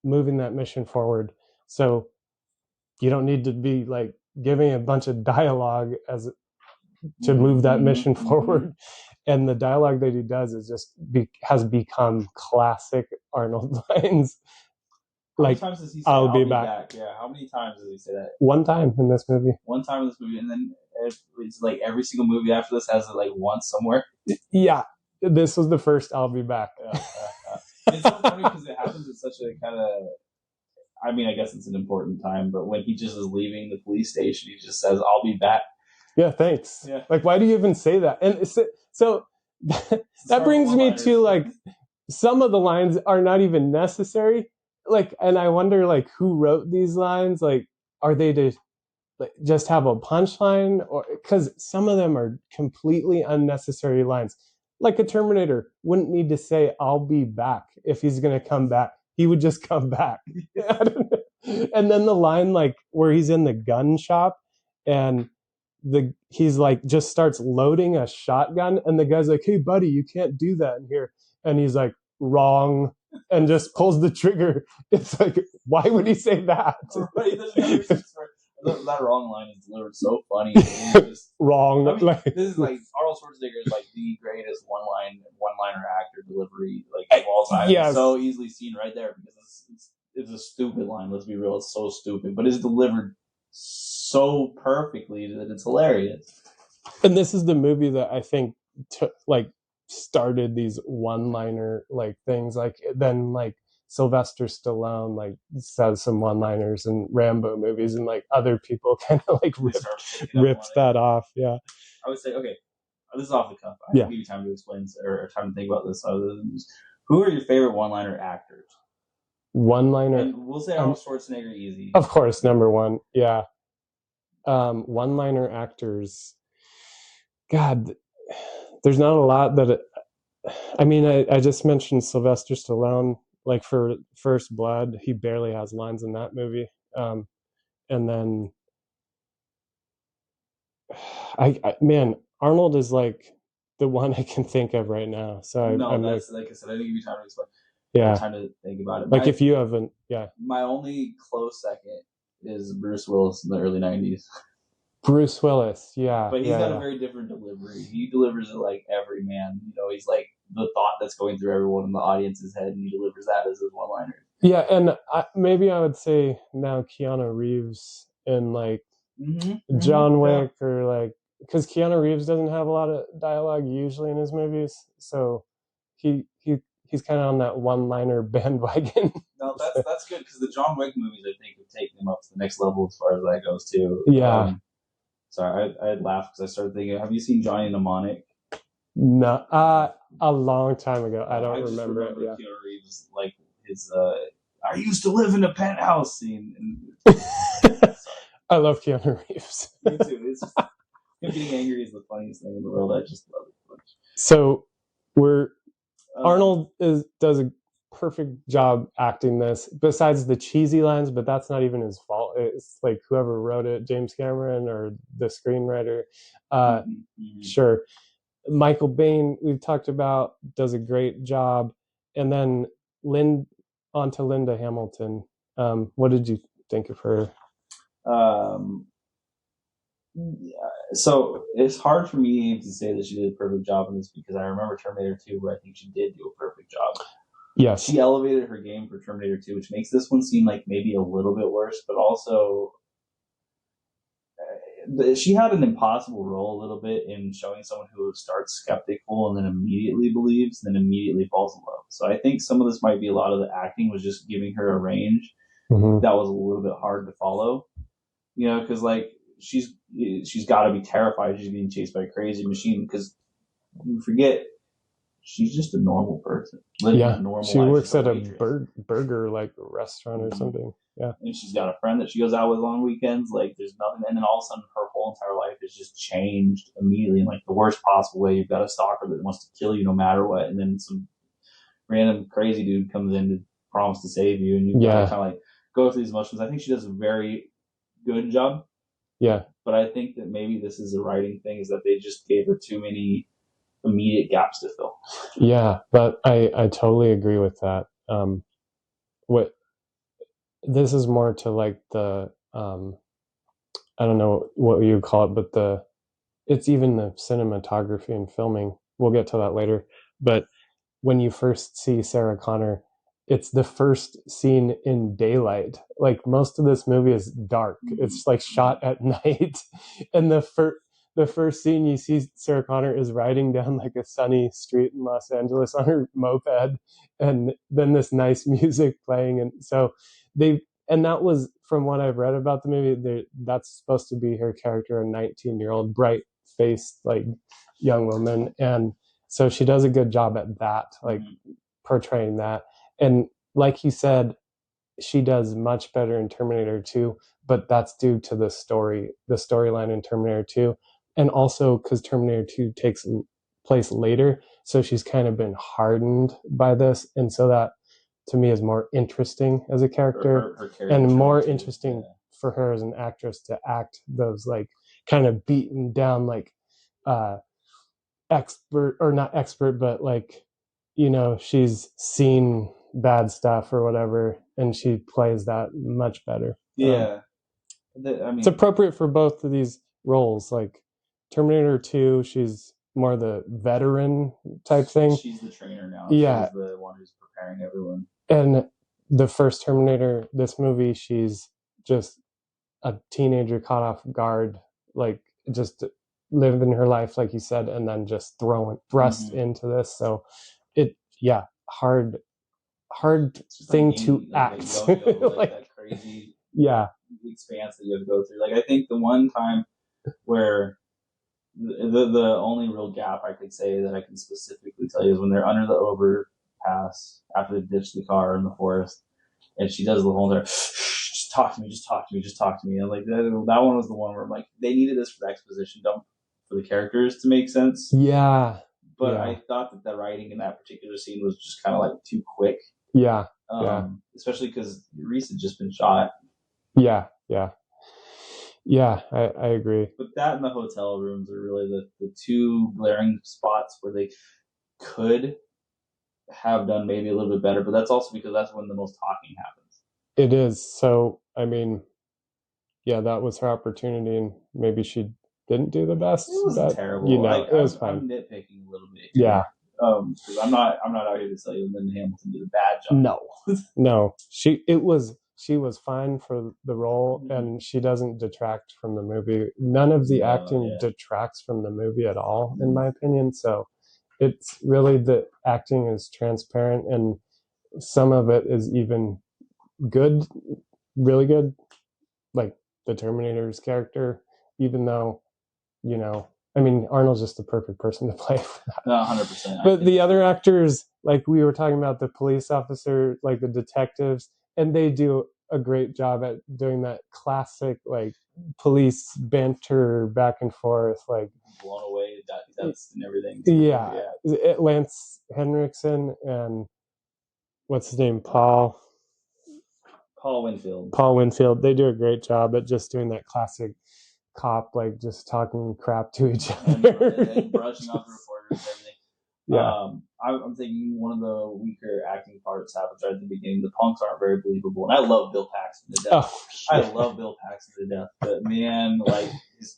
moving that mission forward. So you don't need to be giving a bunch of dialogue to move that mission forward. And the dialogue that he does is just has become classic Arnold lines. How many times does he say, I'll be back? Yeah, how many times does he say that? One time in this movie. One time in this movie, and then it's every single movie after this has it once somewhere. Yeah, this was the first I'll be back. It's so funny because it happens at such a kind of, I guess it's an important time, but when he just is leaving the police station, he just says, I'll be back. Yeah, thanks. Yeah. Why do you even say that? And so that brings me to some of the lines are not even necessary. And I wonder who wrote these lines? Are they to just have a punchline, or because some of them are completely unnecessary lines? A Terminator wouldn't need to say "I'll be back" if he's going to come back. He would just come back. And then the line where he's in the gun shop and he's just starts loading a shotgun, and the guy's like, "Hey buddy, you can't do that in here," and he's like, "Wrong," and just pulls the trigger. It's why would he say that? That wrong line is delivered so funny. Wrong. This is Arnold Schwarzenegger is the greatest one-liner actor delivery of all time. Yes. It's so easily seen right there because it's a stupid line. Let's be real, it's so stupid, but it's delivered so perfectly that it's hilarious. And this is the movie that I think started these one-liner things. Then Sylvester Stallone says some one-liners in Rambo movies, and other people kind of ripped that off. Yeah, I would say, okay, this is off the cuff. I give you time to explain or time to think about this. Who are your favorite one-liner actors? One-liner. And we'll say Arnold Schwarzenegger easy. Of course, number one. Yeah. One-liner actors. God, there's not a lot that. I just mentioned Sylvester Stallone. For First Blood, he barely has lines in that movie. And then, Arnold is the one I can think of right now. So no, that's like I said, I didn't give you time to explain. Yeah. Time to think about it. Like if you haven't, My only close second is Bruce Willis in the early '90s. Bruce Willis, but he's got a very different delivery. He delivers it like every man. He's like the thought that's going through everyone in the audience's head, and he delivers that as his one-liner. Yeah, and maybe I would say now Keanu Reeves in like John Wick or like, because Keanu Reeves doesn't have a lot of dialogue usually in his movies, so he's kind of on that one-liner bandwagon. No, that's good, because the John Wick movies, I think, have taken him up to the next level as far as that goes too. Yeah. Sorry, I had laughed because I started thinking, have you seen Johnny Mnemonic? No, a long time ago. I don't remember it. Yeah. Keanu Reeves, like his I used to live in a penthouse scene. I love Keanu Reeves. Me too. It's just, him getting angry is the funniest thing in the world. I just love it so much. So Arnold does a perfect job acting this, besides the cheesy lines, but that's not even his fault. It's like whoever wrote it, James Cameron or the screenwriter. Sure. Michael Biehn, we've talked about, does a great job. And then onto Linda Hamilton. What did you think of her? So it's hard for me to say that she did a perfect job in this, because I remember Terminator 2, where I think she did do a perfect job. Yes. She elevated her game for Terminator 2, which makes this one seem like maybe a little bit worse, but also she had an impossible role a little bit in showing someone who starts skeptical and then immediately believes, then immediately falls in love. So I think some of this might be a lot of the acting was just giving her a range that was a little bit hard to follow. Because like she's got to be terrified she's being chased by a crazy machine, because you forget she's just a normal person. She works at a burger like restaurant or something. Yeah, and she's got a friend that she goes out with on weekends. Like there's nothing, and then all of a sudden her whole entire life is just changed immediately in like the worst possible way. You've got a stalker that wants to kill you no matter what, and then some random crazy dude comes in to promise to save you, and you kind of like go through these emotions. I think she does a very good job. Yeah, but I think that maybe this is a writing thing, is that they just gave her too many immediate gaps to fill. Yeah, but I totally agree with that. What this is more to like the I don't know what you call it, but it's even the cinematography and filming. We'll get to that later. But when you first see Sarah Connor, it's the first scene in daylight. Like most of this movie is dark. It's like shot at night, and the first scene you see Sarah Connor is riding down like a sunny street in Los Angeles on her moped, and then this nice music playing. And so that was, from what I've read about the movie, that's supposed to be her character, a 19-year-old bright-faced like young woman. And so she does a good job at that, like portraying that. And like you said, she does much better in Terminator 2, but that's due to the storyline in Terminator 2. And also because Terminator 2 takes place later, so she's kind of been hardened by this. And so that, to me, is more interesting as a character, and more interesting for her as an actress to act those like kind of beaten down, like expert, or not expert, but like, she's seen bad stuff or whatever, and she plays that much better. I mean, it's appropriate for both of these roles. Like Terminator 2, she's more the veteran type thing. She's the trainer now. Yeah. She's the one who's preparing everyone. And the first Terminator, this movie, she's just a teenager caught off guard, like just living her life, like you said, and then just thrust into this. So hard thing to act. Like that crazy expanse that you have to go through. Like I think the one time where the only real gap I could say that I can specifically tell you is when they're under the overpass after they ditch the car in the forest, and she does the whole there, just talk to me, and like that one was the one where I'm like, they needed this for the exposition dump for the characters to make sense. But I thought that the writing in that particular scene was just kind of like too quick. Especially because Reese had just been shot. Yeah, I agree. But that and the hotel rooms are really the two glaring spots where they could have done maybe a little bit better, but that's also because that's when the most talking happens. It is. So, I mean, yeah, that was her opportunity, and maybe she didn't do the best. It wasn't terrible. You know, it was I'm fine. nitpicking a little bit. Yeah. Because I'm not out here to tell you Linda Hamilton did a bad job. No. She was fine for the role, and she doesn't detract from the movie. None of the acting detracts from the movie at all, in my opinion. So it's really, the acting is transparent, and some of it is even good, really good, like the Terminator's character, even though, you know, I mean, Arnold's just the perfect person to play for that. 100%. But the other actors, like we were talking about, the police officer, like the detectives, and they do a great job at doing that classic, like, police banter back and forth, like blown away, that's and everything. Yeah. Lance Henriksen and what's his name, Paul Winfield. They do a great job at just doing that classic cop, like just talking crap to each other and brushing off the reporters and everything. Yeah. I'm thinking one of the weaker acting parts happens right at the beginning. The punks aren't very believable, and I love Bill Paxton to death. I love Bill Paxton to death, but man, like his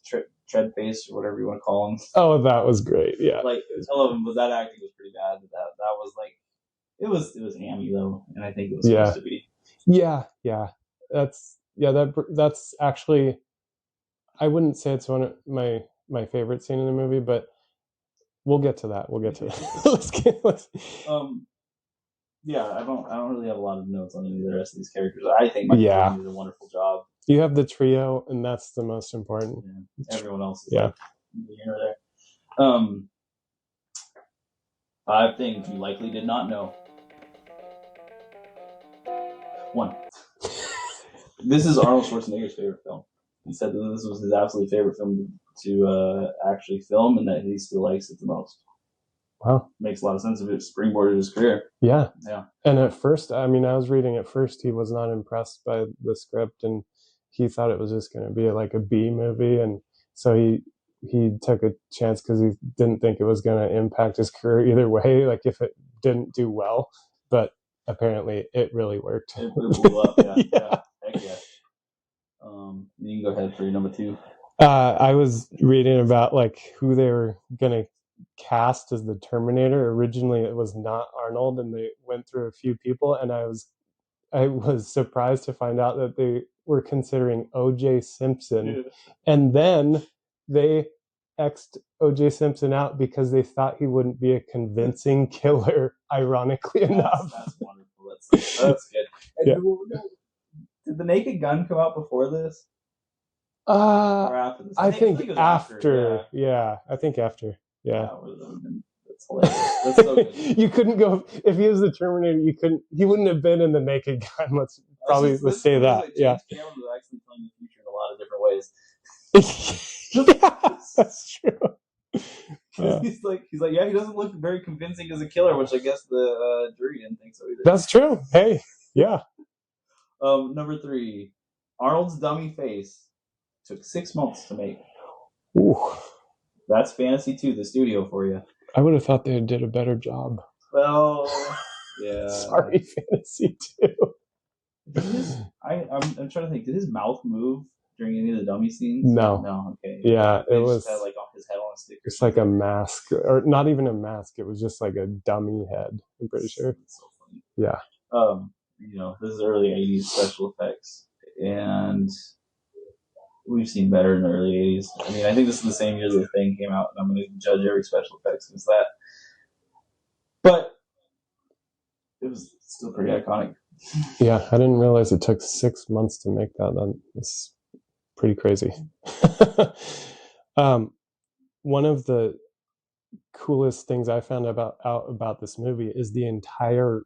tread face or whatever you want to call him. Oh, that was great. Yeah, like I love him, but that acting was pretty bad. That was like it was hammy though, and I think it was supposed to be. Yeah. That's actually, I wouldn't say it's one of my favorite scene in the movie, but we'll get to that. Yeah, I don't really have a lot of notes on any of the rest of these characters. I think Michael Jordan did a wonderful job. You have the trio, and that's the most important. Yeah. Everyone else is like here or there. 5 things you likely did not know. 1. This is Arnold Schwarzenegger's favorite film. He said that this was his absolute favorite film to actually film, and that he still likes it the most. Wow. Makes a lot of sense if it springboarded his career. Yeah. And at first, I mean, I was reading at first, he was not impressed by the script, and he thought it was just going to be like a B movie. And so he took a chance because he didn't think it was going to impact his career either way, like if it didn't do well. But apparently it really worked. It blew up, yeah. Heck yeah. You can go ahead for your number 2. I was reading about like who they were going to cast as the Terminator. Originally it was not Arnold, and they went through a few people, and I was surprised to find out that they were considering O.J. Simpson. And then they X'd O.J. Simpson out because they thought he wouldn't be a convincing killer, ironically enough. That's wonderful. That's good. Did The Naked Gun come out before this? Or after this? I think after. Yeah, I think after. Yeah. That's hilarious. That's so good. You couldn't go, if he was the Terminator, he wouldn't have been in The Naked Gun. Let's say that. Like James Cameron was actually telling the future in a lot of different ways. Yeah, that's true. He's like, yeah, he doesn't look very convincing as a killer, which I guess the jury didn't think so either. That's true. Hey, yeah. Number 3, Arnold's dummy face took 6 months to make. Ooh. That's Fantasy 2, the studio for you. I would have thought they did a better job. Well, yeah. Sorry, Fantasy 2. I'm trying to think. Did his mouth move during any of the dummy scenes? No. Okay. Yeah, it was. Had like his head on a stick. It's like a mask, or not even a mask. It was just like a dummy head. I'm pretty sure. It's so funny. Yeah. This is early '80s special effects, and we've seen better in the early '80s. I mean, I think this is the same year The Thing came out, and I'm going to judge every special effects against that. But it was still pretty iconic. Yeah, I didn't realize it took 6 months to make that. That's pretty crazy. One of the coolest things I found out about this movie is the entire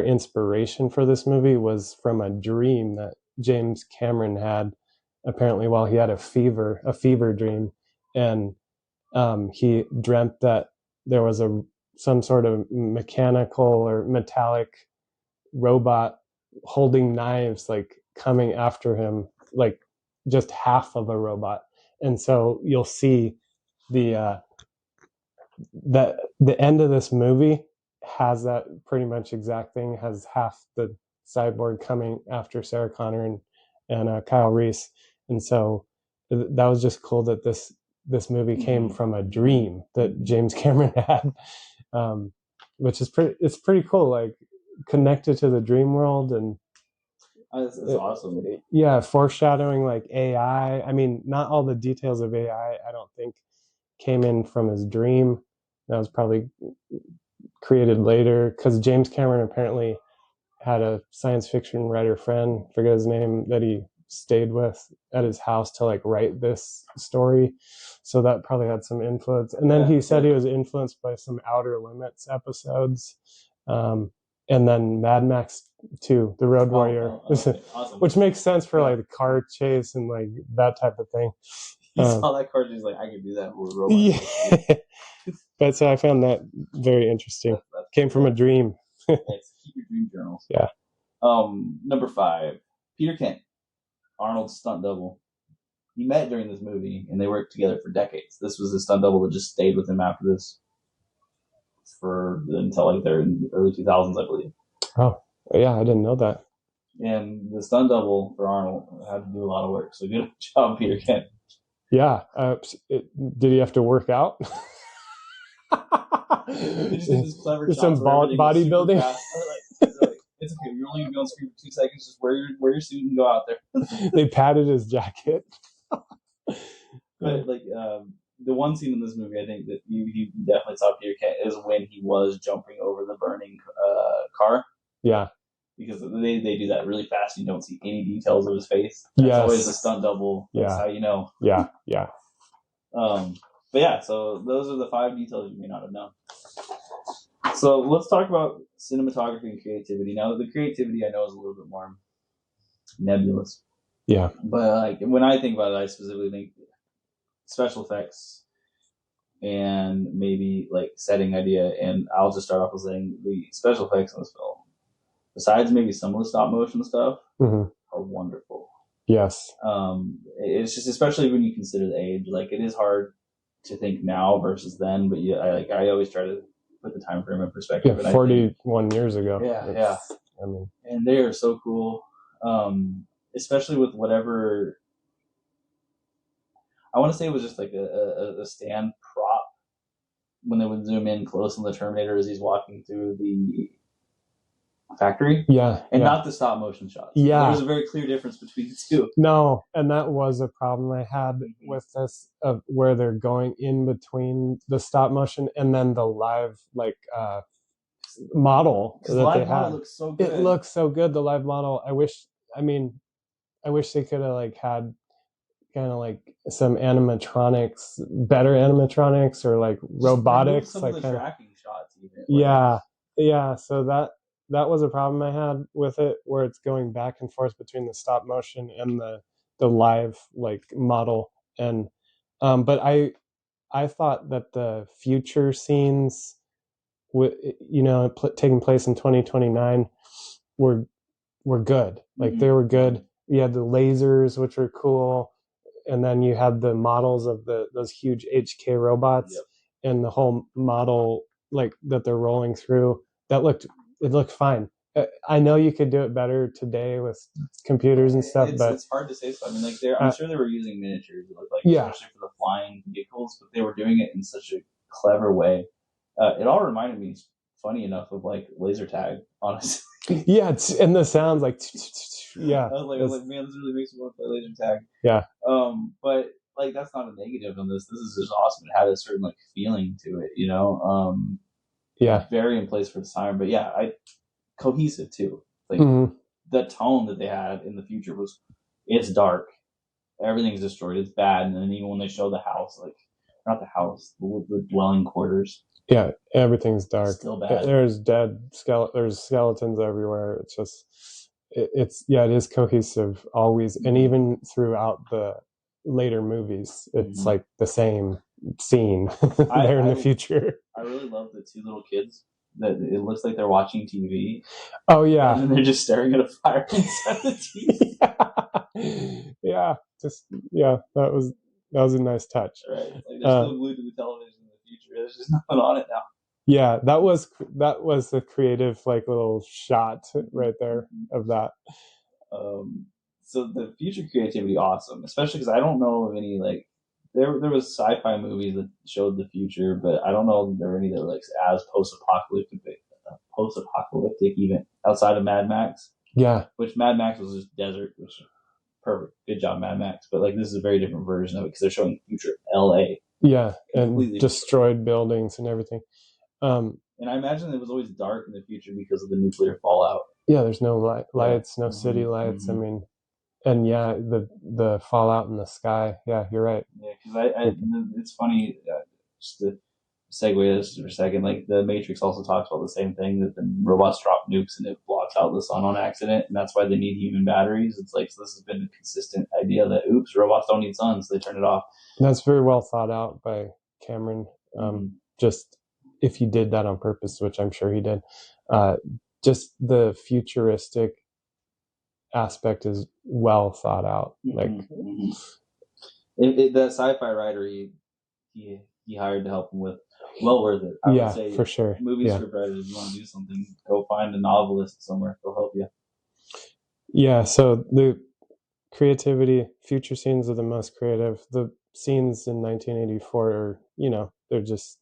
inspiration for this movie was from a dream that James Cameron had, apparently while he had a fever dream, and he dreamt that there was some sort of mechanical or metallic robot holding knives, like coming after him, like just half of a robot. And so you'll see the end of this movie has that pretty much exact thing, has half the cyborg coming after Sarah Connor and Kyle Reese. And so that was just cool that this movie came from a dream that James Cameron had, which is pretty cool, like connected to the dream world. And that's awesome. Yeah, foreshadowing like AI. I mean, not all the details of AI, I don't think, came in from his dream. That was probably created later, because James Cameron apparently had a science fiction writer friend, forget his name, that he stayed with at his house to like write this story. So that probably had some influence. And then he said he was influenced by some Outer Limits episodes. And then Mad Max 2, The Road Warrior, okay. Awesome. Which makes sense for like the car chase and like that type of thing. He saw that car, he's like, I could do that with a robot. Yeah. But so I found that very interesting. That's came from a dream. Keep your dream journals. Yeah. Number 5, Peter Kent, Arnold's stunt double. He met during this movie, and they worked together for decades. This was a stunt double that just stayed with him after this until like they're in the early 2000s, I believe. Oh, yeah, I didn't know that. And the stunt double for Arnold had to do a lot of work. So good job, Peter Kent. Yeah. Did he have to work out? They just did this clever shots some bodybuilding. It's okay. You're only going to be on screen for 2 seconds. Just wear your suit and go out there. They padded his jacket. But like the one scene in this movie, I think that you definitely saw Peter Kent is when he was jumping over the burning car. Yeah. Because they do that really fast. You don't see any details of his face. That's always a stunt double. That's how you know. Yeah. But yeah, so those are the 5 details you may not have known. So let's talk about cinematography and creativity. Now, the creativity I know is a little bit more nebulous. Yeah. But like when I think about it, I specifically think special effects and maybe like setting idea. And I'll just start off with saying the special effects in this film, besides maybe some of the stop motion stuff, are wonderful. Yes. It's just, especially when you consider the age, like it is hard to think now versus then, but I always try to put the time frame in perspective. Yeah, 41 years ago. Yeah. I mean, and they are so cool, especially with whatever. I want to say it was just like a stand prop when they would zoom in close on the Terminator as he's walking through the factory. Yeah. And not the stop motion shots. Yeah. There's a very clear difference between the two. No, and that was a problem I had with this, of where they're going in between the stop motion and then the live model that live they model had. Looks so good. It looks so good, the live model. I wish they could have like had kind of like some animatronics, better animatronics, or like robotics, some like of the tracking shots even. Yeah. So that was a problem I had with it, where it's going back and forth between the stop motion and the live like model. And but I thought that the future scenes taking place in 2029 were good. Like they were good. You had the lasers, which were cool, and then you had the models of those huge HK robots. Yep. And the whole model like that they're rolling through. It looked fine. I know you could do it better today with computers and stuff, but it's hard to say. So I mean, like I'm sure they were using miniatures, especially for the flying vehicles, but they were doing it in such a clever way. It all reminded me, funny enough, of like laser tag, honestly. Yeah, and the sounds like yeah. I was like, man, this really makes me want to play laser tag. Yeah. But like that's not a negative on this. This is just awesome. It had a certain like feeling to it, Yeah. Very in place for the time, but yeah, cohesive too. Like the tone that they had in the future it's dark, everything's destroyed, it's bad, and then even when they show the house, like not the house, the dwelling quarters. Yeah, everything's dark. Still bad. There's there's skeletons everywhere. It's just it is cohesive always, and even throughout the later movies, it's like the same scene in the future. I really love the 2 little kids that it looks like they're watching TV. Oh yeah, and they're just staring at a fire inside the TV. Yeah, just that was a nice touch. Right. Like they're still glued to the television in the future. There's just nothing on it now. Yeah, that was the creative like little shot right there of that. So the future creativity, awesome, especially because I don't know of any like there was sci-fi movies that showed the future, but I don't know if there are any that are like as post-apocalyptic even outside of Mad Max. Yeah, which Mad Max was just desert, which is perfect. Good job, Mad Max. But like this is a very different version of it because they're showing future L.A. Yeah, and destroyed buildings and everything. And I imagine it was always dark in the future because of the nuclear fallout. Yeah, there's no lights, no city lights. I mean, and yeah, the fallout in the sky. Yeah, you're right. Yeah, because it's funny. Just to segue this for a second, like the Matrix also talks about the same thing that the robots drop nukes and it blocks out the sun on accident, and that's why they need human batteries. It's like so this has been a consistent idea that robots don't need sun, so they turn it off. And that's very well thought out by Cameron. Just if he did that on purpose, which I'm sure he did, just the futuristic aspect is well thought out. Like the sci-fi writer he hired to help him with, well worth it. I would say for sure. Movie script writers, if you want to do something, go find a novelist somewhere. They'll help you. Yeah. So the creativity, future scenes are the most creative. The scenes in 1984 are, they're just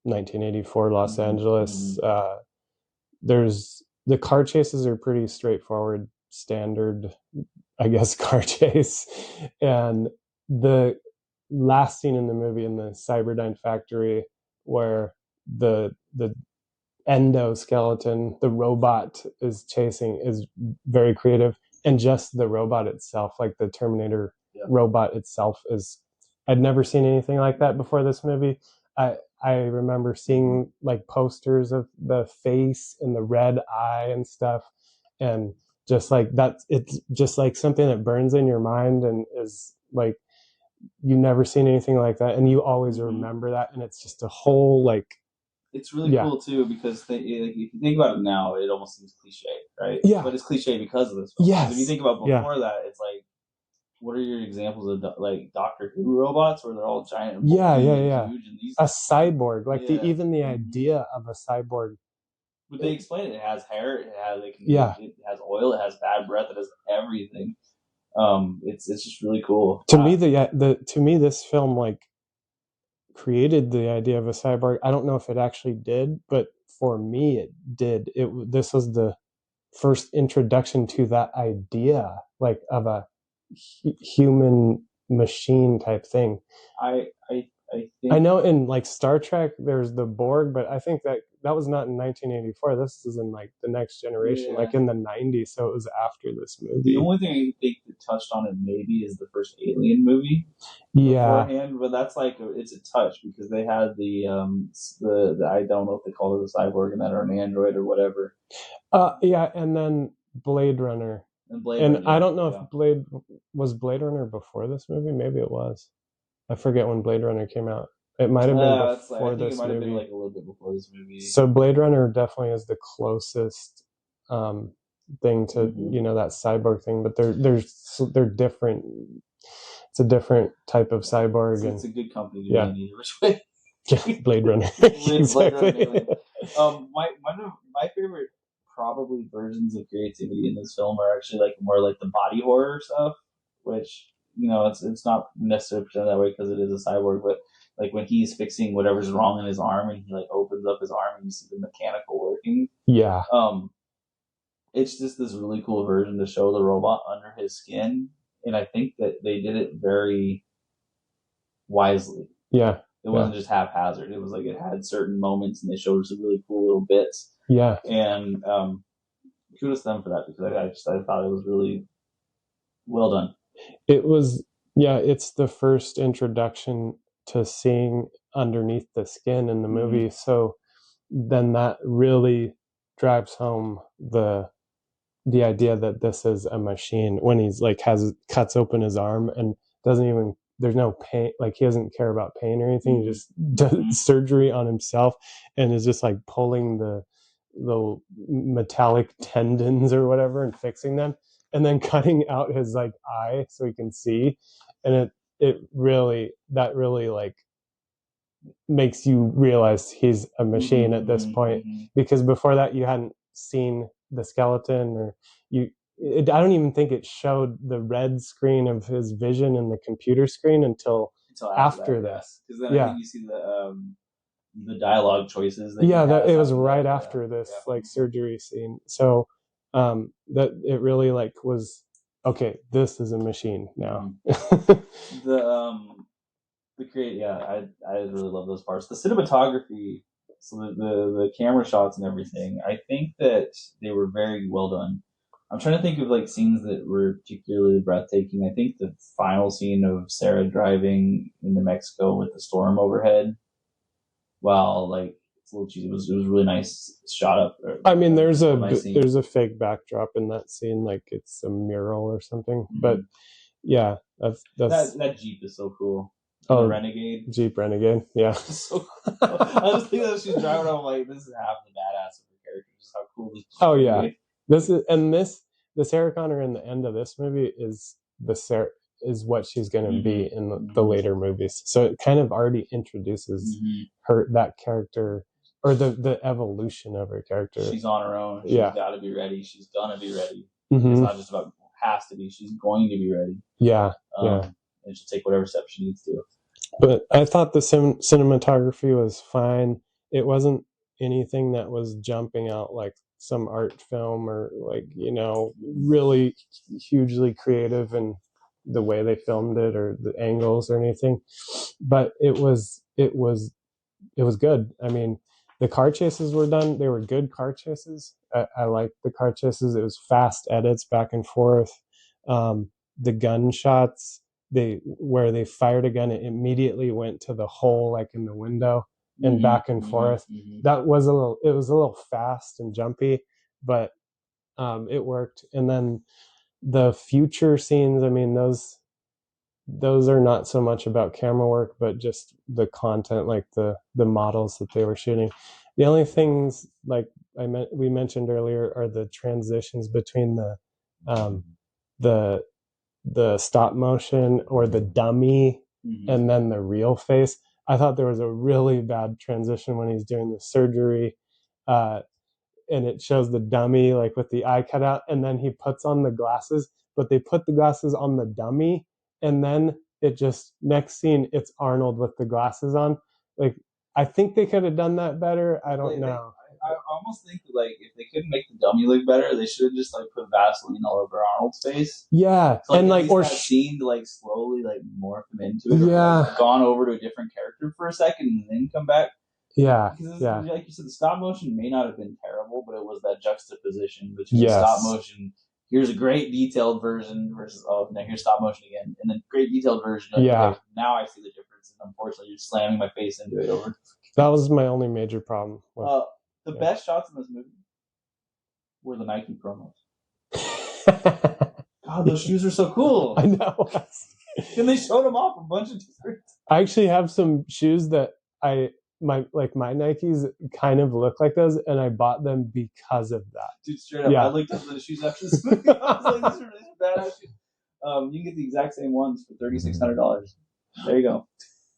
1984 Los Angeles. There's the car chases are pretty straightforward, standard, I guess, car chase. And the last scene in the movie in the Cyberdyne factory where the endoskeleton, the robot is chasing, is very creative. And just the robot itself, like the Terminator robot itself, is I'd never seen anything like that before this movie. I remember seeing like posters of the face and the red eye and stuff, and just like that, it's just like something that burns in your mind and is like you've never seen anything like that, and you always remember that, and it's just a whole like. It's really cool too because if you think about it now, it almost seems cliche, right? Yeah, but it's cliche because of this film. Yes. If you think about before that, it's like, what are your examples of like Doctor Who robots where they're all giant and huge and these a cyborg, like even the idea of a cyborg. But they explain it. It has hair. It has oil. It has bad breath. It has everything. It's just really cool. To me, to me this film like created the idea of a cyborg. I don't know if it actually did, but for me it did. This was the first introduction to that idea, like of a human machine type thing. I think I know in like Star Trek there's the Borg, but I think that was not in 1984. This is in like the Next Generation, like in the 90s. So it was after this movie. The only thing I think that touched on it maybe is the first Alien movie. Beforehand, but that's like it's a touch because they had the I don't know if they call it a cyborg and that or an android or whatever. And then Blade Runner. And I don't know if Blade Runner before this movie. Maybe it was. I forget when Blade Runner came out. It might have been before this movie. It might have been like a little bit before this movie. So Blade Runner definitely is the closest thing to that cyborg thing, but they're different. It's a different type of cyborg. It's a good company to be in either which way. Yeah, Blade Runner. Exactly. Blade Runner, one of my favorite probably versions of creativity in this film are actually like more like the body horror stuff, which it's not necessarily presented that way because it is a cyborg, but like when he's fixing whatever's wrong in his arm and he like opens up his arm and you see the mechanical working. Yeah. It's just this really cool version to show the robot under his skin, and I think that they did it very wisely. Yeah. It wasn't just haphazard. It was like it had certain moments and they showed some really cool little bits. Yeah. And kudos to them for that because I thought it was really well done. It was, it's the first introduction to seeing underneath the skin in the movie. So then that really drives home the idea that this is a machine when he's like cuts open his arm and doesn't even, there's no pain, like he doesn't care about pain or anything. He just does surgery on himself and is just like pulling the metallic tendons or whatever and fixing them. and then cutting out his like eye so he can see, and it really like makes you realize he's a machine at this point, because before that you hadn't seen the skeleton, or I don't even think it showed the red screen of his vision in the computer screen until after this. Because then I think you see the dialogue choices. That it was right after this like surgery scene. So that it really like was okay. This is a machine now. I really love those parts. The cinematography, so the camera shots and everything. I think that they were very well done. I'm trying to think of like scenes that were particularly breathtaking. I think the final scene of Sarah driving into Mexico with the storm overhead, while like it's a little cheesy, it was really nice shot up. I mean, there's a fake backdrop in that scene, like it's a mural or something. But yeah, that's that Jeep is so cool. The Renegade. Jeep Renegade, yeah. So cool. I was thinking that she's driving, I'm like, this is half the badass of the character. Just how cool this is. Oh yeah. The Sarah Connor in the end of this movie is what she's going to be in the later movies. So it kind of already introduces that character, or the evolution of her character. She's on her own. She's got to be ready. She's gonna be ready. It's not just about has to be. She's going to be ready. Yeah. And she'll take whatever steps she needs to. But I thought the cinematography was fine. It wasn't anything that was jumping out like some art film, or like, really hugely creative in the way they filmed it or the angles or anything. But it was good. I mean, the car chases were done. They were good car chases. I liked the car chases. It was fast edits back and forth. The gunshots, where they fired a gun, it immediately went to the hole like in the window and back and forth. That was a little fast and jumpy, but it worked. And then the future scenes, I mean, those are not so much about camera work, but just the content, like the models that they were shooting. The only things like we mentioned earlier are the transitions between the stop motion or the dummy and then the real face. I thought there was a really bad transition when he's doing the surgery, and it shows the dummy like with the eye cut out, and then he puts on the glasses, but they put the glasses on the dummy, and then it just, next scene, it's Arnold with the glasses on. Like, I think they could have done that better. I don't know. I almost think that, like, if they couldn't make the dummy look better, they should have just like put Vaseline all over Arnold's face. Yeah, so, and like, or scene to like slowly like morph him into it. Yeah, or, like, gone over to a different character for a second and then come back. Yeah, like you said, the stop motion may not have been terrible, but it was that juxtaposition between stop motion. Here's a great detailed version versus now here's stop motion again, and then great detailed version. Okay, now I see the difference, and unfortunately, you're slamming my face into it over. That was my only major problem. The best shots in this movie were the Nike promos. God, those shoes are so cool. I know. And they showed them off a bunch of different. I actually have some shoes that my Nikes kind of look like those, and I bought them because of that. Dude, straight up, I looked at the shoes after this movie. I was like, these are badass shoes. You can get the exact same ones for $3,600. There you go.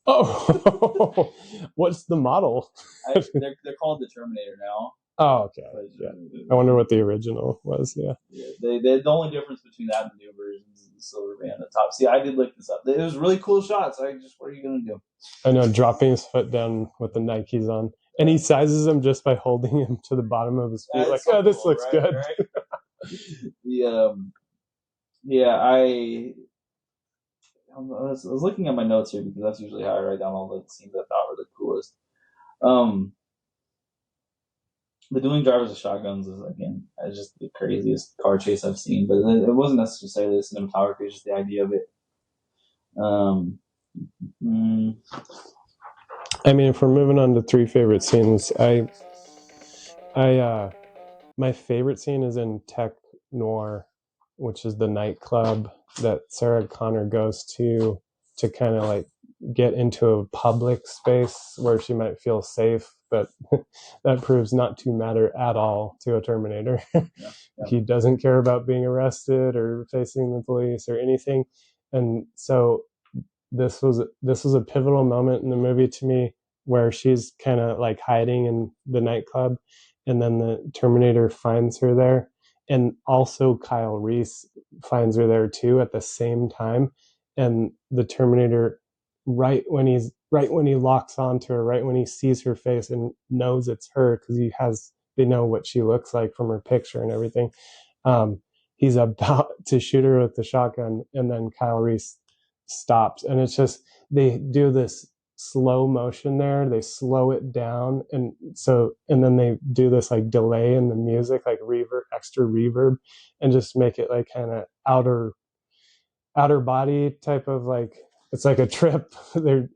Oh, what's the model? They're called the Terminator now. Oh, okay. Yeah. I wonder what the original was. Yeah. The only difference between that and the new versions is the silver band at the top. See, I did look this up. It was really cool shots. What are you gonna do? I know, dropping his foot down with the Nikes on, and he sizes them just by holding him to the bottom of his feet. Like, so this looks good. Right? I was looking at my notes here because that's usually how I write down all the scenes I thought were the coolest. The dueling drivers of shotguns is, again, just the craziest car chase I've seen, but it wasn't necessarily the cinematography, it's just the idea of it. I mean, if we're moving on to three favorite scenes, my favorite scene is in Tech Noir, which is the nightclub that Sarah Connor goes to kind of like get into a public space where she might feel safe, but that proves not to matter at all to a Terminator. Yeah. He doesn't care about being arrested or facing the police or anything. And so this was a pivotal moment in the movie to me, where she's kind of like hiding in the nightclub, and then the Terminator finds her there, and also Kyle Reese finds her there too at the same time. And the Terminator, right when he locks onto her, right when he sees her face and knows it's her, because they know what she looks like from her picture and everything. He's about to shoot her with the shotgun, and then Kyle Reese stops, and it's just, they do this slow motion there, they slow it down, and then they do this like delay in the music, like extra reverb, and just make it like kind of outer body type of, like, it's like a trip there.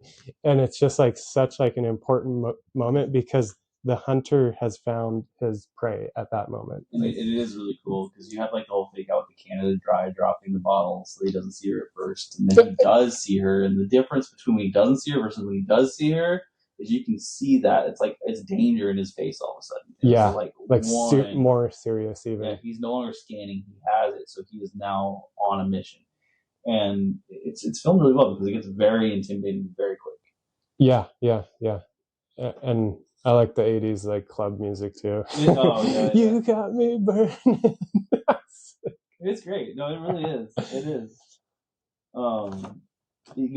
And it's just like such like an important moment, because the hunter has found his prey at that moment. And it is really cool, because you have like the whole fake out with the Canada Dry dropping the bottle so he doesn't see her at first, and then he does see her, and the difference between when he doesn't see her versus when he does see her is you can see that it's like it's danger in his face all of a sudden. It's more serious even. Yeah, he's no longer scanning; he has it, so he is now on a mission, and it's filmed really well because it gets very intimidating very quick. Yeah. And I like the 80s like club music too. You got me burning. It's great. No, it really is. It is. Go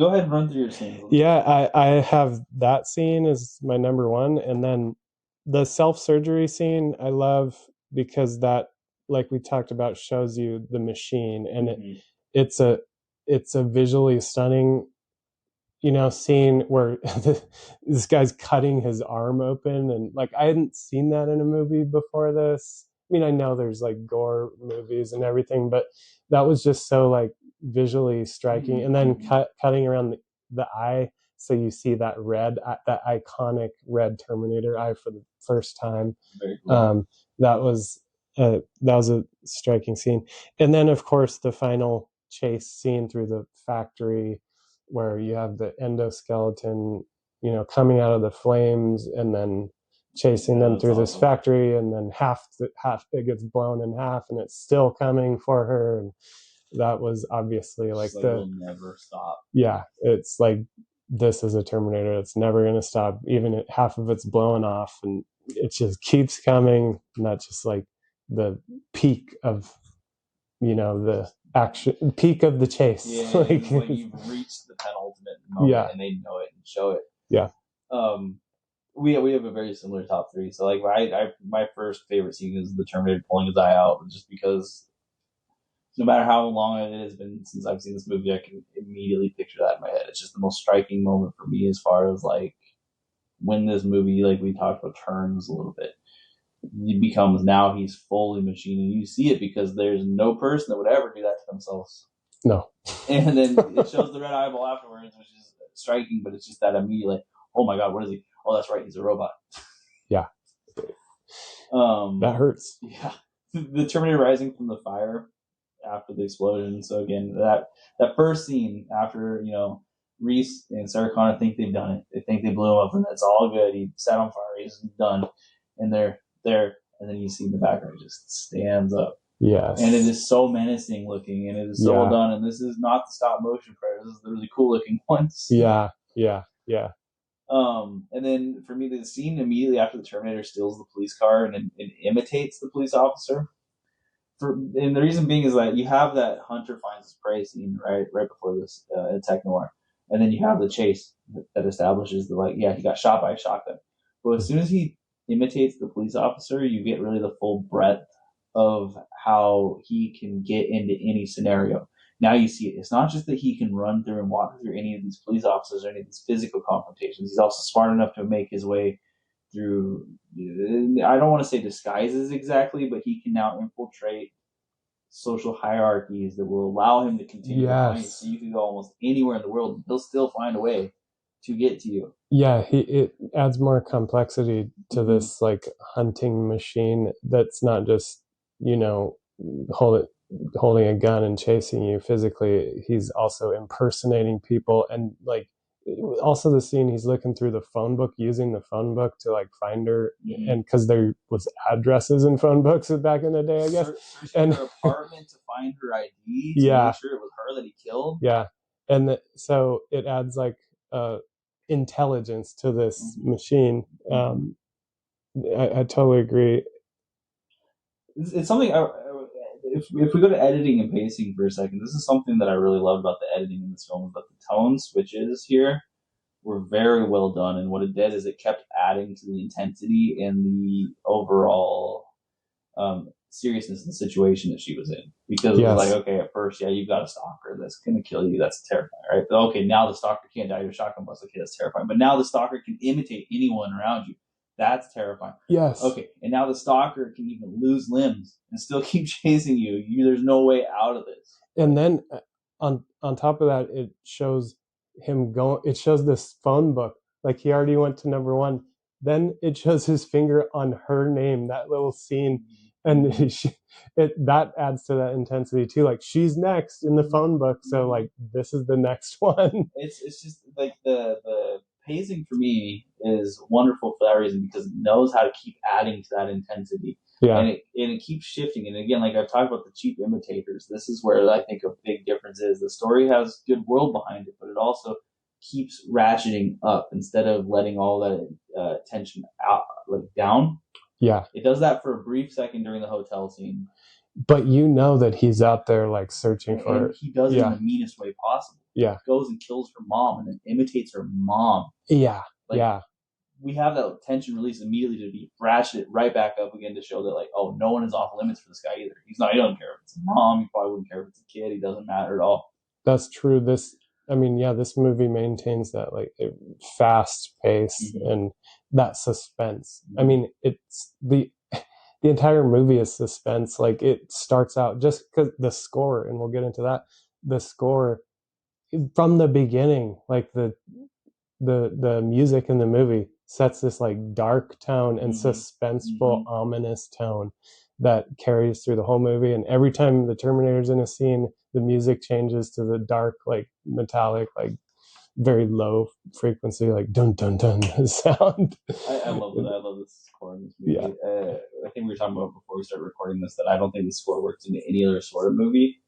ahead and run through your scenes. Yeah, I have that scene as my number one, and then the self-surgery scene I love, because that, like we talked about, shows you the machine, and it's a visually stunning scene where this guy's cutting his arm open, and like I hadn't seen that in a movie before this. I mean, I know there's like gore movies and everything, but that was just so like visually striking. And then cutting around the eye, so you see that iconic red Terminator eye for the first time. Very cool. That was a striking scene. And then of course the final chase scene through the factory, where you have the endoskeleton, coming out of the flames and then chasing them through this factory, and then half it gets blown in half, and it's still coming for her. And that was obviously will never stop. Yeah, it's like, this is a Terminator. It's never going to stop. Even half of it's blown off, and it just keeps coming. And that's just like the peak of, the action, peak of the chase. Yeah, like you've reached the penultimate moment, and they know it and show it. Yeah. We have a very similar top three. So like my first favorite scene is the Terminator pulling his eye out, just because no matter how long it has been since I've seen this movie, I can immediately picture that in my head. It's just the most striking moment for me, as far as like when this movie, like we talked about, turns a little bit. He becomes, now he's fully machine, and you see it because there's no person that would ever do that to themselves. No. And then it shows the red eyeball afterwards, which is striking, but it's just that immediate, like, oh my god, what is he? Oh, that's right, he's a robot. Yeah. That hurts. Yeah. The Terminator rising from the fire after the explosion. So again, that first scene after, Reese and Sarah Connor think they've done it. They think they blew him up, and it's all good. He set on fire. He's done. And they're there, and then you see in the background, he just stands up. Yes. And it is so menacing looking, and it is so well done. And this is not the stop motion Predator. This is the really cool looking ones. Yeah. And then for me, the scene immediately after the Terminator steals the police car and imitates the police officer. And the reason being is that you have that Hunter finds his prey scene right before this in Tech Noir, and then you have the chase that establishes he got shot by a shotgun. But as soon as he imitates the police officer, you get really the full breadth of how he can get into any scenario. Now you see it. It's not just that he can run through and walk through any of these police officers or any of these physical confrontations. He's also smart enough to make his way through, I don't want to say disguises exactly, but he can now infiltrate social hierarchies that will allow him to continue to find. So you can go almost anywhere in the world, and he'll still find a way to get to you. Yeah, it adds more complexity to this like hunting machine that's not just, holding a gun and chasing you physically. He's also impersonating people, and like Also the scene he's looking through the phone book, using the phone book to like find her, Mhm. and because there was addresses in phone books back in the day, I guess. Searching And her apartment to find her ID to yeah, make sure it was her that he killed. yeah, and so it adds like intelligence to this machine. I totally agree. It's something. If we go to editing and pacing for a second, this is something that I really love about the editing in this film. Is that the tone switches here were very well done, and what it did is it kept adding to the intensity and the overall seriousness of the situation that she was in. Because it was like, okay, at first, yeah, you've got a stalker that's going to kill you. That's terrifying, right? But okay, now the stalker can't die to a shotgun blast. Okay, that's terrifying. But now the stalker can imitate anyone around you. That's terrifying. Yes. Okay, and now the stalker can even lose limbs and still keep chasing you. There's no way out of this. And then on top of that, it shows him going. It shows this phone book. Like he already went to number one. Then it shows his finger on her name. That little scene, and that adds to that intensity too. Like she's next in the phone book, so like this is the next one. It's just like the pacing for me is wonderful for that reason because it knows how to keep adding to that intensity. Yeah. And it keeps shifting. And again, like I've talked about the cheap imitators, this is where I think a big difference is. The story has good world behind it, but it also keeps ratcheting up instead of letting all that tension out like down. Yeah. It does that for a brief second during the hotel scene. But you know that he's out there like searching for her. He does it in the meanest way possible. Yeah. He goes and kills her mom and then imitates her mom. Yeah. Like, yeah. We have that tension release immediately to be ratcheted right back up again to show that like, oh, no one is off limits for this guy either. He doesn't care if it's a mom. He probably wouldn't care if it's a kid. He doesn't matter at all. That's true. This movie maintains that like fast pace and that suspense. I mean, it's the entire movie is suspense. Like it starts out just because the score, and we'll get into that. The score from the beginning, like the music in the movie sets this like dark tone and suspenseful, ominous tone that carries through the whole movie. And every time the Terminator's in a scene, the music changes to the dark, like metallic, like very low frequency, like dun dun dun sound. I love it. I love this score in this movie. Yeah. I think we were talking about before we started recording this that I don't think the score works in any other sort of movie,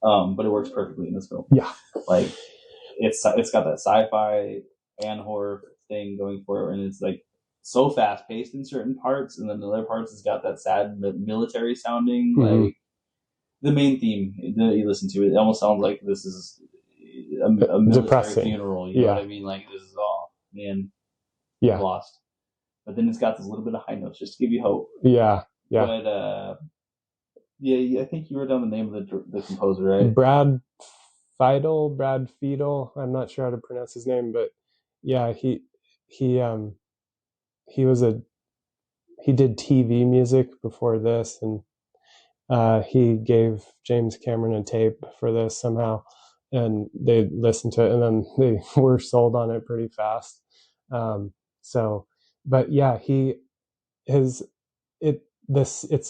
but it works perfectly in this film. Yeah, like it's got that sci-fi and horror thing going for it, and it's like so fast paced in certain parts, and then the other parts it's got that sad military sounding like the main theme that you listen to. It almost sounds like this is a military depressing funeral. You know what I mean? Like this is all lost. But then it's got this little bit of high notes just to give you hope. Yeah. But I think you wrote down the name of the composer, right? Brad Fiedel. I'm not sure how to pronounce his name, but yeah, he did TV music before this, and he gave James Cameron a tape for this somehow, and they listened to it, and then they were sold on it pretty fast. But yeah, it's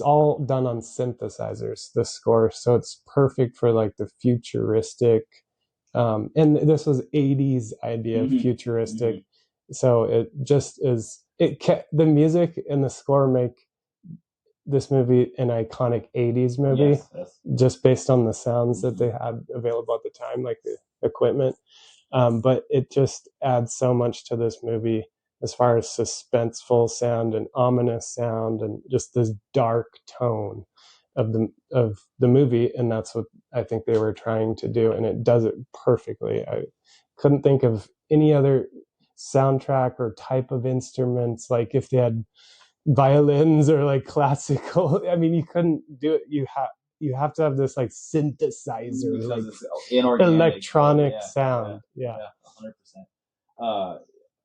all done on synthesizers, the score, so it's perfect for like the futuristic. And this was 80s idea, futuristic. So it just is. The music and the score make this movie an iconic 80s movie, just based on the sounds that they had available at the time, like the equipment. But it just adds so much to this movie as far as suspenseful sound and ominous sound and just this dark tone of the movie. And that's what I think they were trying to do, and it does it perfectly. I couldn't think of any other soundtrack or type of instruments, like if they had violins or like classical. I mean, you couldn't do it. You have to have this like synthesizer, like electronic sound. Yeah, 100%.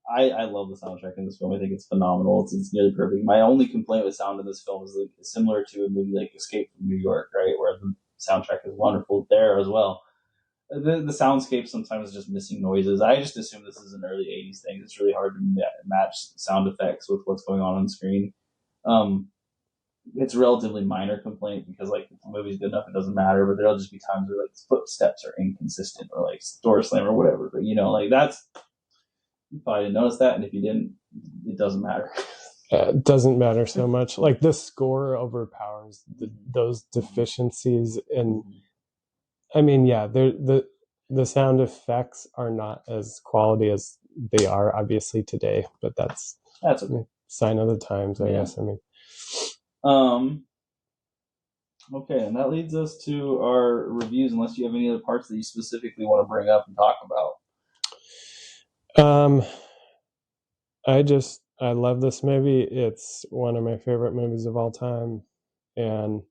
I love the soundtrack in this film. I think it's phenomenal. It's nearly perfect. My only complaint with sound in this film is like similar to a movie like Escape from New York, right, where the soundtrack is wonderful there as well. The soundscape sometimes is just missing noises. I just assume this is an early 80s thing. It's really hard to match sound effects with what's going on screen. It's a relatively minor complaint because like if the movie's good enough, it doesn't matter, but there'll just be times where like footsteps are inconsistent or like door slam or whatever. But like that's You probably didn't notice that, and if you didn't, it doesn't matter. It doesn't matter so much. Like the score overpowers those deficiencies, and I mean, yeah, the sound effects are not as quality as they are obviously today, but that's okay. Sign of the times, I guess. I mean, okay, and that leads us to our reviews. Unless you have any other parts that you specifically want to bring up and talk about. I love this movie. It's one of my favorite movies of all time, and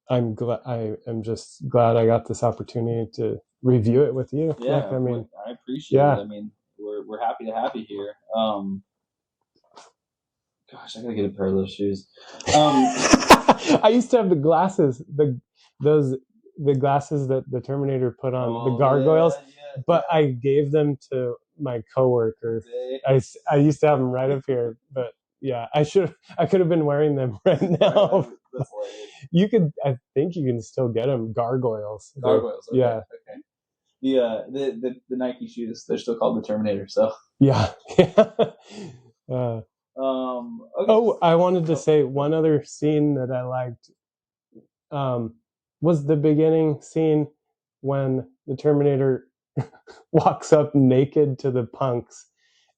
I am just glad I got this opportunity to review it with you. Yeah, Nick. I mean, I appreciate it. I mean, we're happy to have you here. Gosh, I gotta get a pair of those shoes. I used to have the glasses, the glasses that the Terminator put on, the gargoyles, but I gave them to my coworker. I used to have them right up here, but yeah, I could have been wearing them right now. I think you can still get them. Gargoyles. Gargoyles. Okay. Yeah. Okay. The Nike shoes, they're still called the Terminator. So yeah. Okay. Oh, I wanted to say one other scene that I liked was the beginning scene when the Terminator walks up naked to the punks,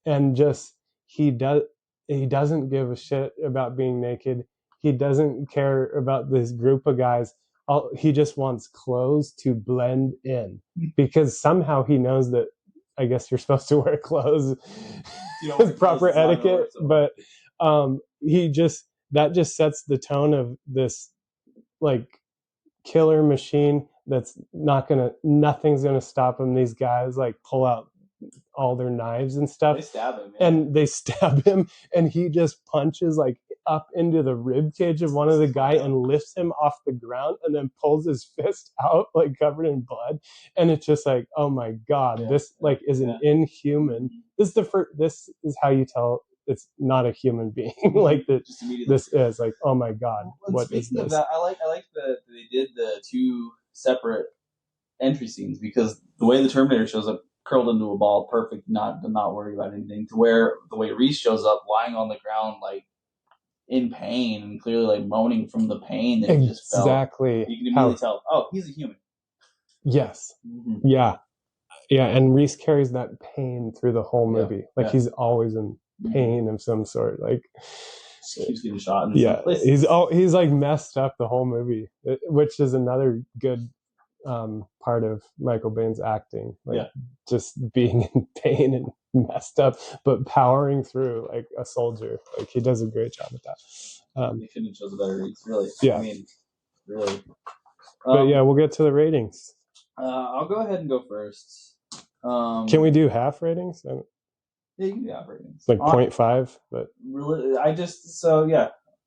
and just he doesn't give a shit about being naked. He doesn't care about this group of guys. He just wants clothes to blend in, because somehow he knows that I guess you're supposed to wear clothes with proper etiquette, but that just sets the tone of this like killer machine that's nothing's gonna stop him. These guys like pull out all their knives and stuff. They stab him, and they stab him, and he just punches like up into the rib cage of one of the guy and lifts him off the ground, and then pulls his fist out like covered in blood. And it's just like, oh my god, this like is an inhuman. This is how you tell it's not a human being. Like that. This is like, oh my god, what is this? Of that, I like that they did the two separate entry scenes, because the way the Terminator shows up curled into a ball, perfect, not worry about anything, to where the way Reese shows up lying on the ground like in pain and clearly like moaning from the pain that he just felt. Exactly. You can immediately tell, oh, he's a human. Yes. Mm-hmm. Yeah. Yeah, and Reese carries that pain through the whole movie. Like he's always in pain of some sort. Like just keeps getting shot. He's like messed up the whole movie, which is another good part of Michael Baine's acting. Like just being in pain and messed up, but powering through like a soldier. Like he does a great job at that. They couldn't have chosen a better Reese, really. Yeah. I mean, really. But yeah, we'll get to the ratings. I'll go ahead and go first. Can we do half ratings? Yeah, you can do half ratings. Like 0.5, but really,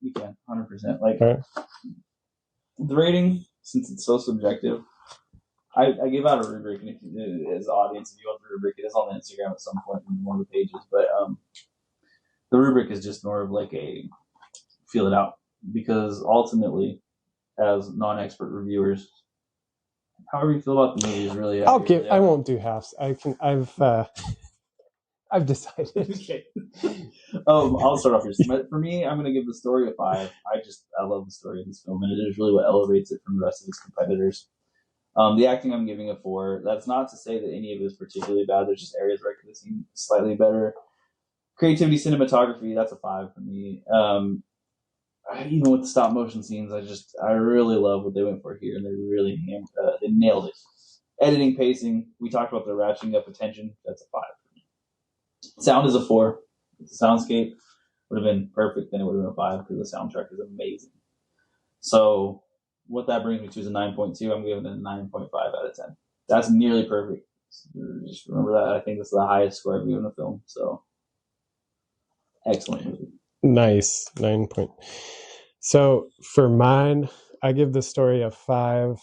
you can 100%. Like the rating, since it's so subjective, I give out a rubric, and as audience, if you want the rubric, it is on the Instagram at some point in one of the pages. But the rubric is just more of like a feel it out, because ultimately, as non-expert reviewers, however you feel about the movie is really. I won't do halves. I've decided. Okay. I'll start off here. For me, I'm going to give the story a 5. I love the story of this film, and it is really what elevates it from the rest of its competitors. The acting, I'm giving a 4. That's not to say that any of it is particularly bad. There's just areas where I could have seen slightly better. Creativity, cinematography, that's a 5 for me. Even with the stop motion scenes, I really love what they went for here, and they really they nailed it. Editing, pacing, we talked about the ratcheting up attention. That's a 5 for me. Sound is a 4. If the soundscape would have been perfect, then it would have been a 5, because the soundtrack is amazing. So what that brings me to is a 9.2. I'm giving it a 9.5 out of 10. That's nearly perfect. Just remember that. I think that's the highest score I've given a film. So excellent movie. Nice. 9 point. So for mine, I give the story a 5.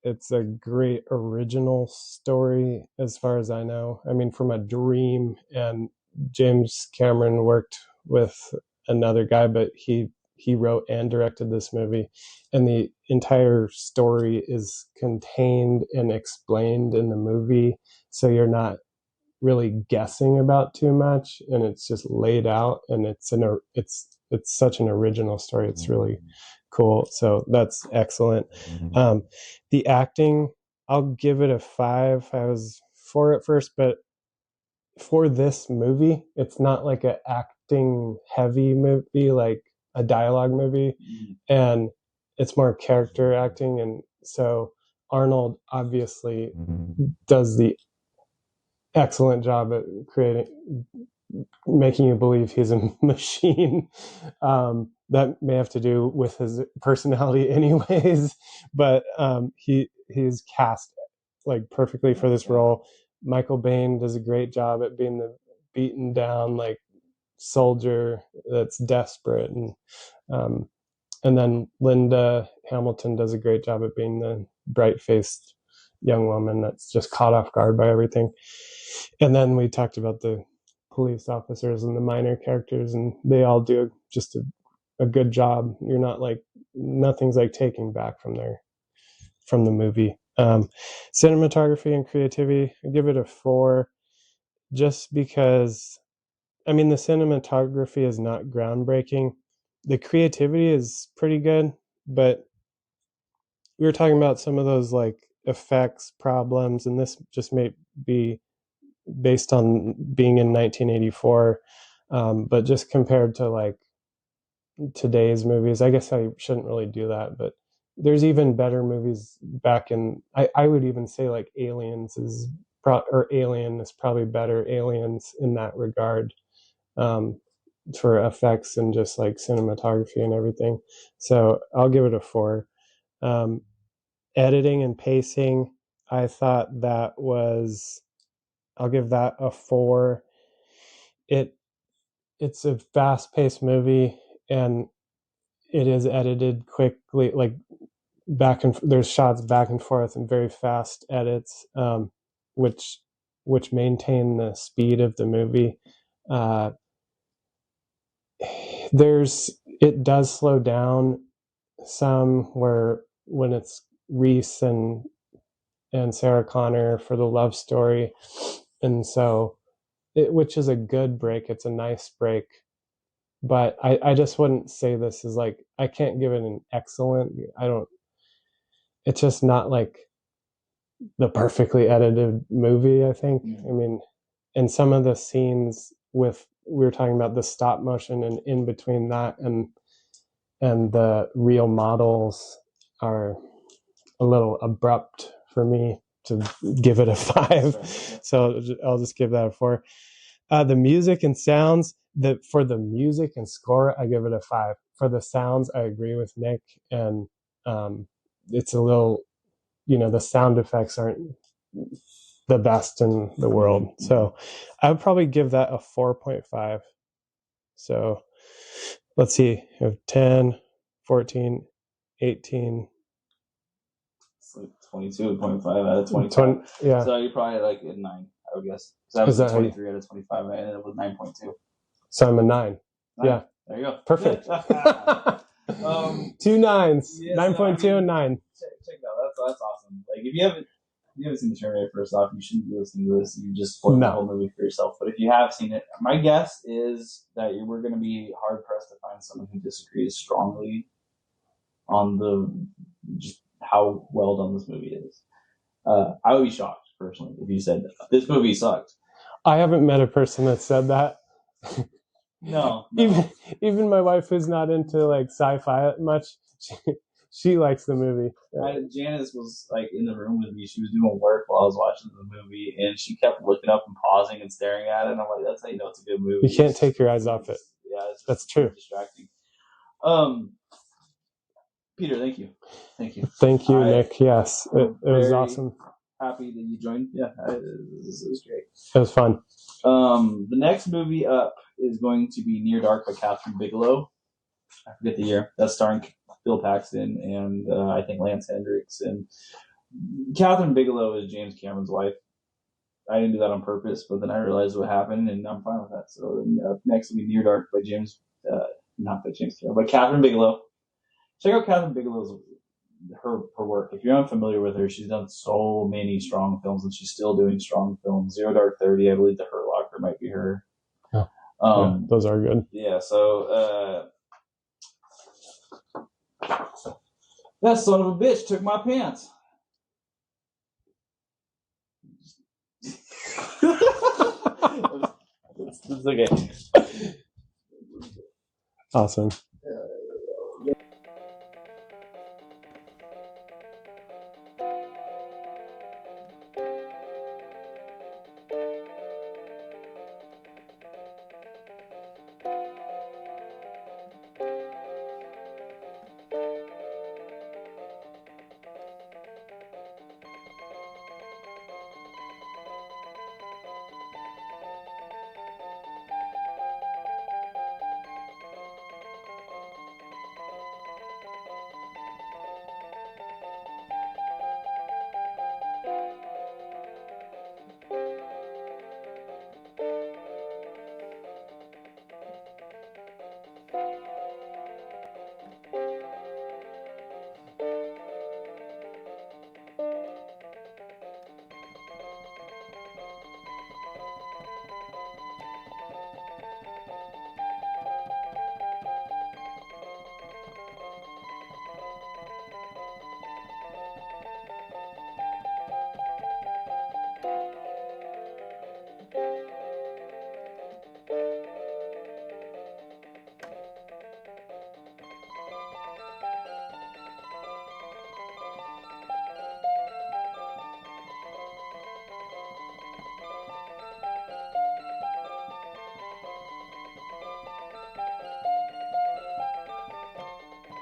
It's a great original story as far as I know. I mean, from a dream, and James Cameron worked with another guy, but he wrote and directed this movie, and the entire story is contained and explained in the movie. So you're not really guessing about too much, and it's just laid out, and it's such an original story. It's really cool. So that's excellent. The acting, I'll give it a 5. I was 4 at first, but for this movie, it's not like an acting heavy movie, like a dialogue movie, and it's more character acting. And so Arnold obviously does the excellent job at making you believe he's a machine. That may have to do with his personality anyways, but he's cast like perfectly for this role. Michael Biehn does a great job at being the beaten down like soldier that's desperate, and then Linda Hamilton does a great job at being the bright-faced young woman that's just caught off guard by everything. And then we talked about the police officers and the minor characters, and they all do just a good job. You're not like, nothing's like taking back from the movie. Cinematography and creativity, I give it a 4, just because, I mean, the cinematography is not groundbreaking. The creativity is pretty good, but we were talking about some of those like effects problems, and this just may be based on being in 1984, but just compared to like today's movies, I guess I shouldn't really do that, but there's even better movies back in, I would even say like Aliens is or Alien is probably better, Aliens in that regard, for effects and just like cinematography and everything. So I'll give it a 4. Editing and pacing, I thought that was, I'll give that a 4. It's a fast-paced movie, and it is edited quickly, like there's shots back and forth and very fast edits, which maintain the speed of the movie. It does slow down some when it's Reese and Sarah Connor for the love story, and so which is a good break. It's a nice break, but I just wouldn't say this is like, I can't give it an excellent. It's just not like the perfectly edited movie, I think. I mean, and some of the scenes we were talking about the stop motion, and in between that and the real models are a little abrupt for me to give it a 5. So I'll just give that a 4. The music and sounds, for the music and score, I give it a 5. For the sounds, I agree with Nick, and it's a little, the sound effects aren't the best in the world. So I would probably give that a 4.5. So let's see, we have 10, 14, 18. It's like 22.5 out of 25. Yeah. So you're probably like a 9, I would guess. Because I was at 23 out of 25. I ended up with 9.2. So I'm a 9. Yeah. There you go. Perfect. 2 9s. Yes, 9.2 and 9. Check it out. That's awesome. Like, if you haven't seen the Terminator, first off, you shouldn't be listening to this. You just spoiled the whole movie for yourself. But if you have seen it, my guess is that we're going to be hard pressed to find someone who disagrees strongly on just how well done this movie is. I would be shocked personally if you said this movie sucked. I haven't met a person that said that. No. Even my wife, who's not into like sci-fi much, she likes the movie. Janice was like in the room with me. She was doing work while I was watching the movie, and she kept looking up and pausing and staring at it. And I'm like, "That's how you know it's a good movie." You can't take your eyes off it. Yeah, that's true. Distracting. Peter, thank you. Thank you, Nick. Yes, it was awesome. Happy that you joined. Yeah, it was great. It was fun. The next movie up is going to be Near Dark by Catherine Bigelow. I forget the year. That's starring Bill Paxton and I think Lance Hendricks. And Catherine Bigelow is James Cameron's wife. I didn't do that on purpose, but then I realized what happened, and I'm fine with that. So next will be Near Dark by not by James Cameron, but Catherine Bigelow. Check out Catherine Bigelow's her work. If you're unfamiliar with her, she's done so many strong films, and she's still doing strong films. Zero Dark 30, I believe The Hurt Locker might be her. Oh, yeah, those are good. Yeah, so that son of a bitch took my pants. It's okay. Awesome.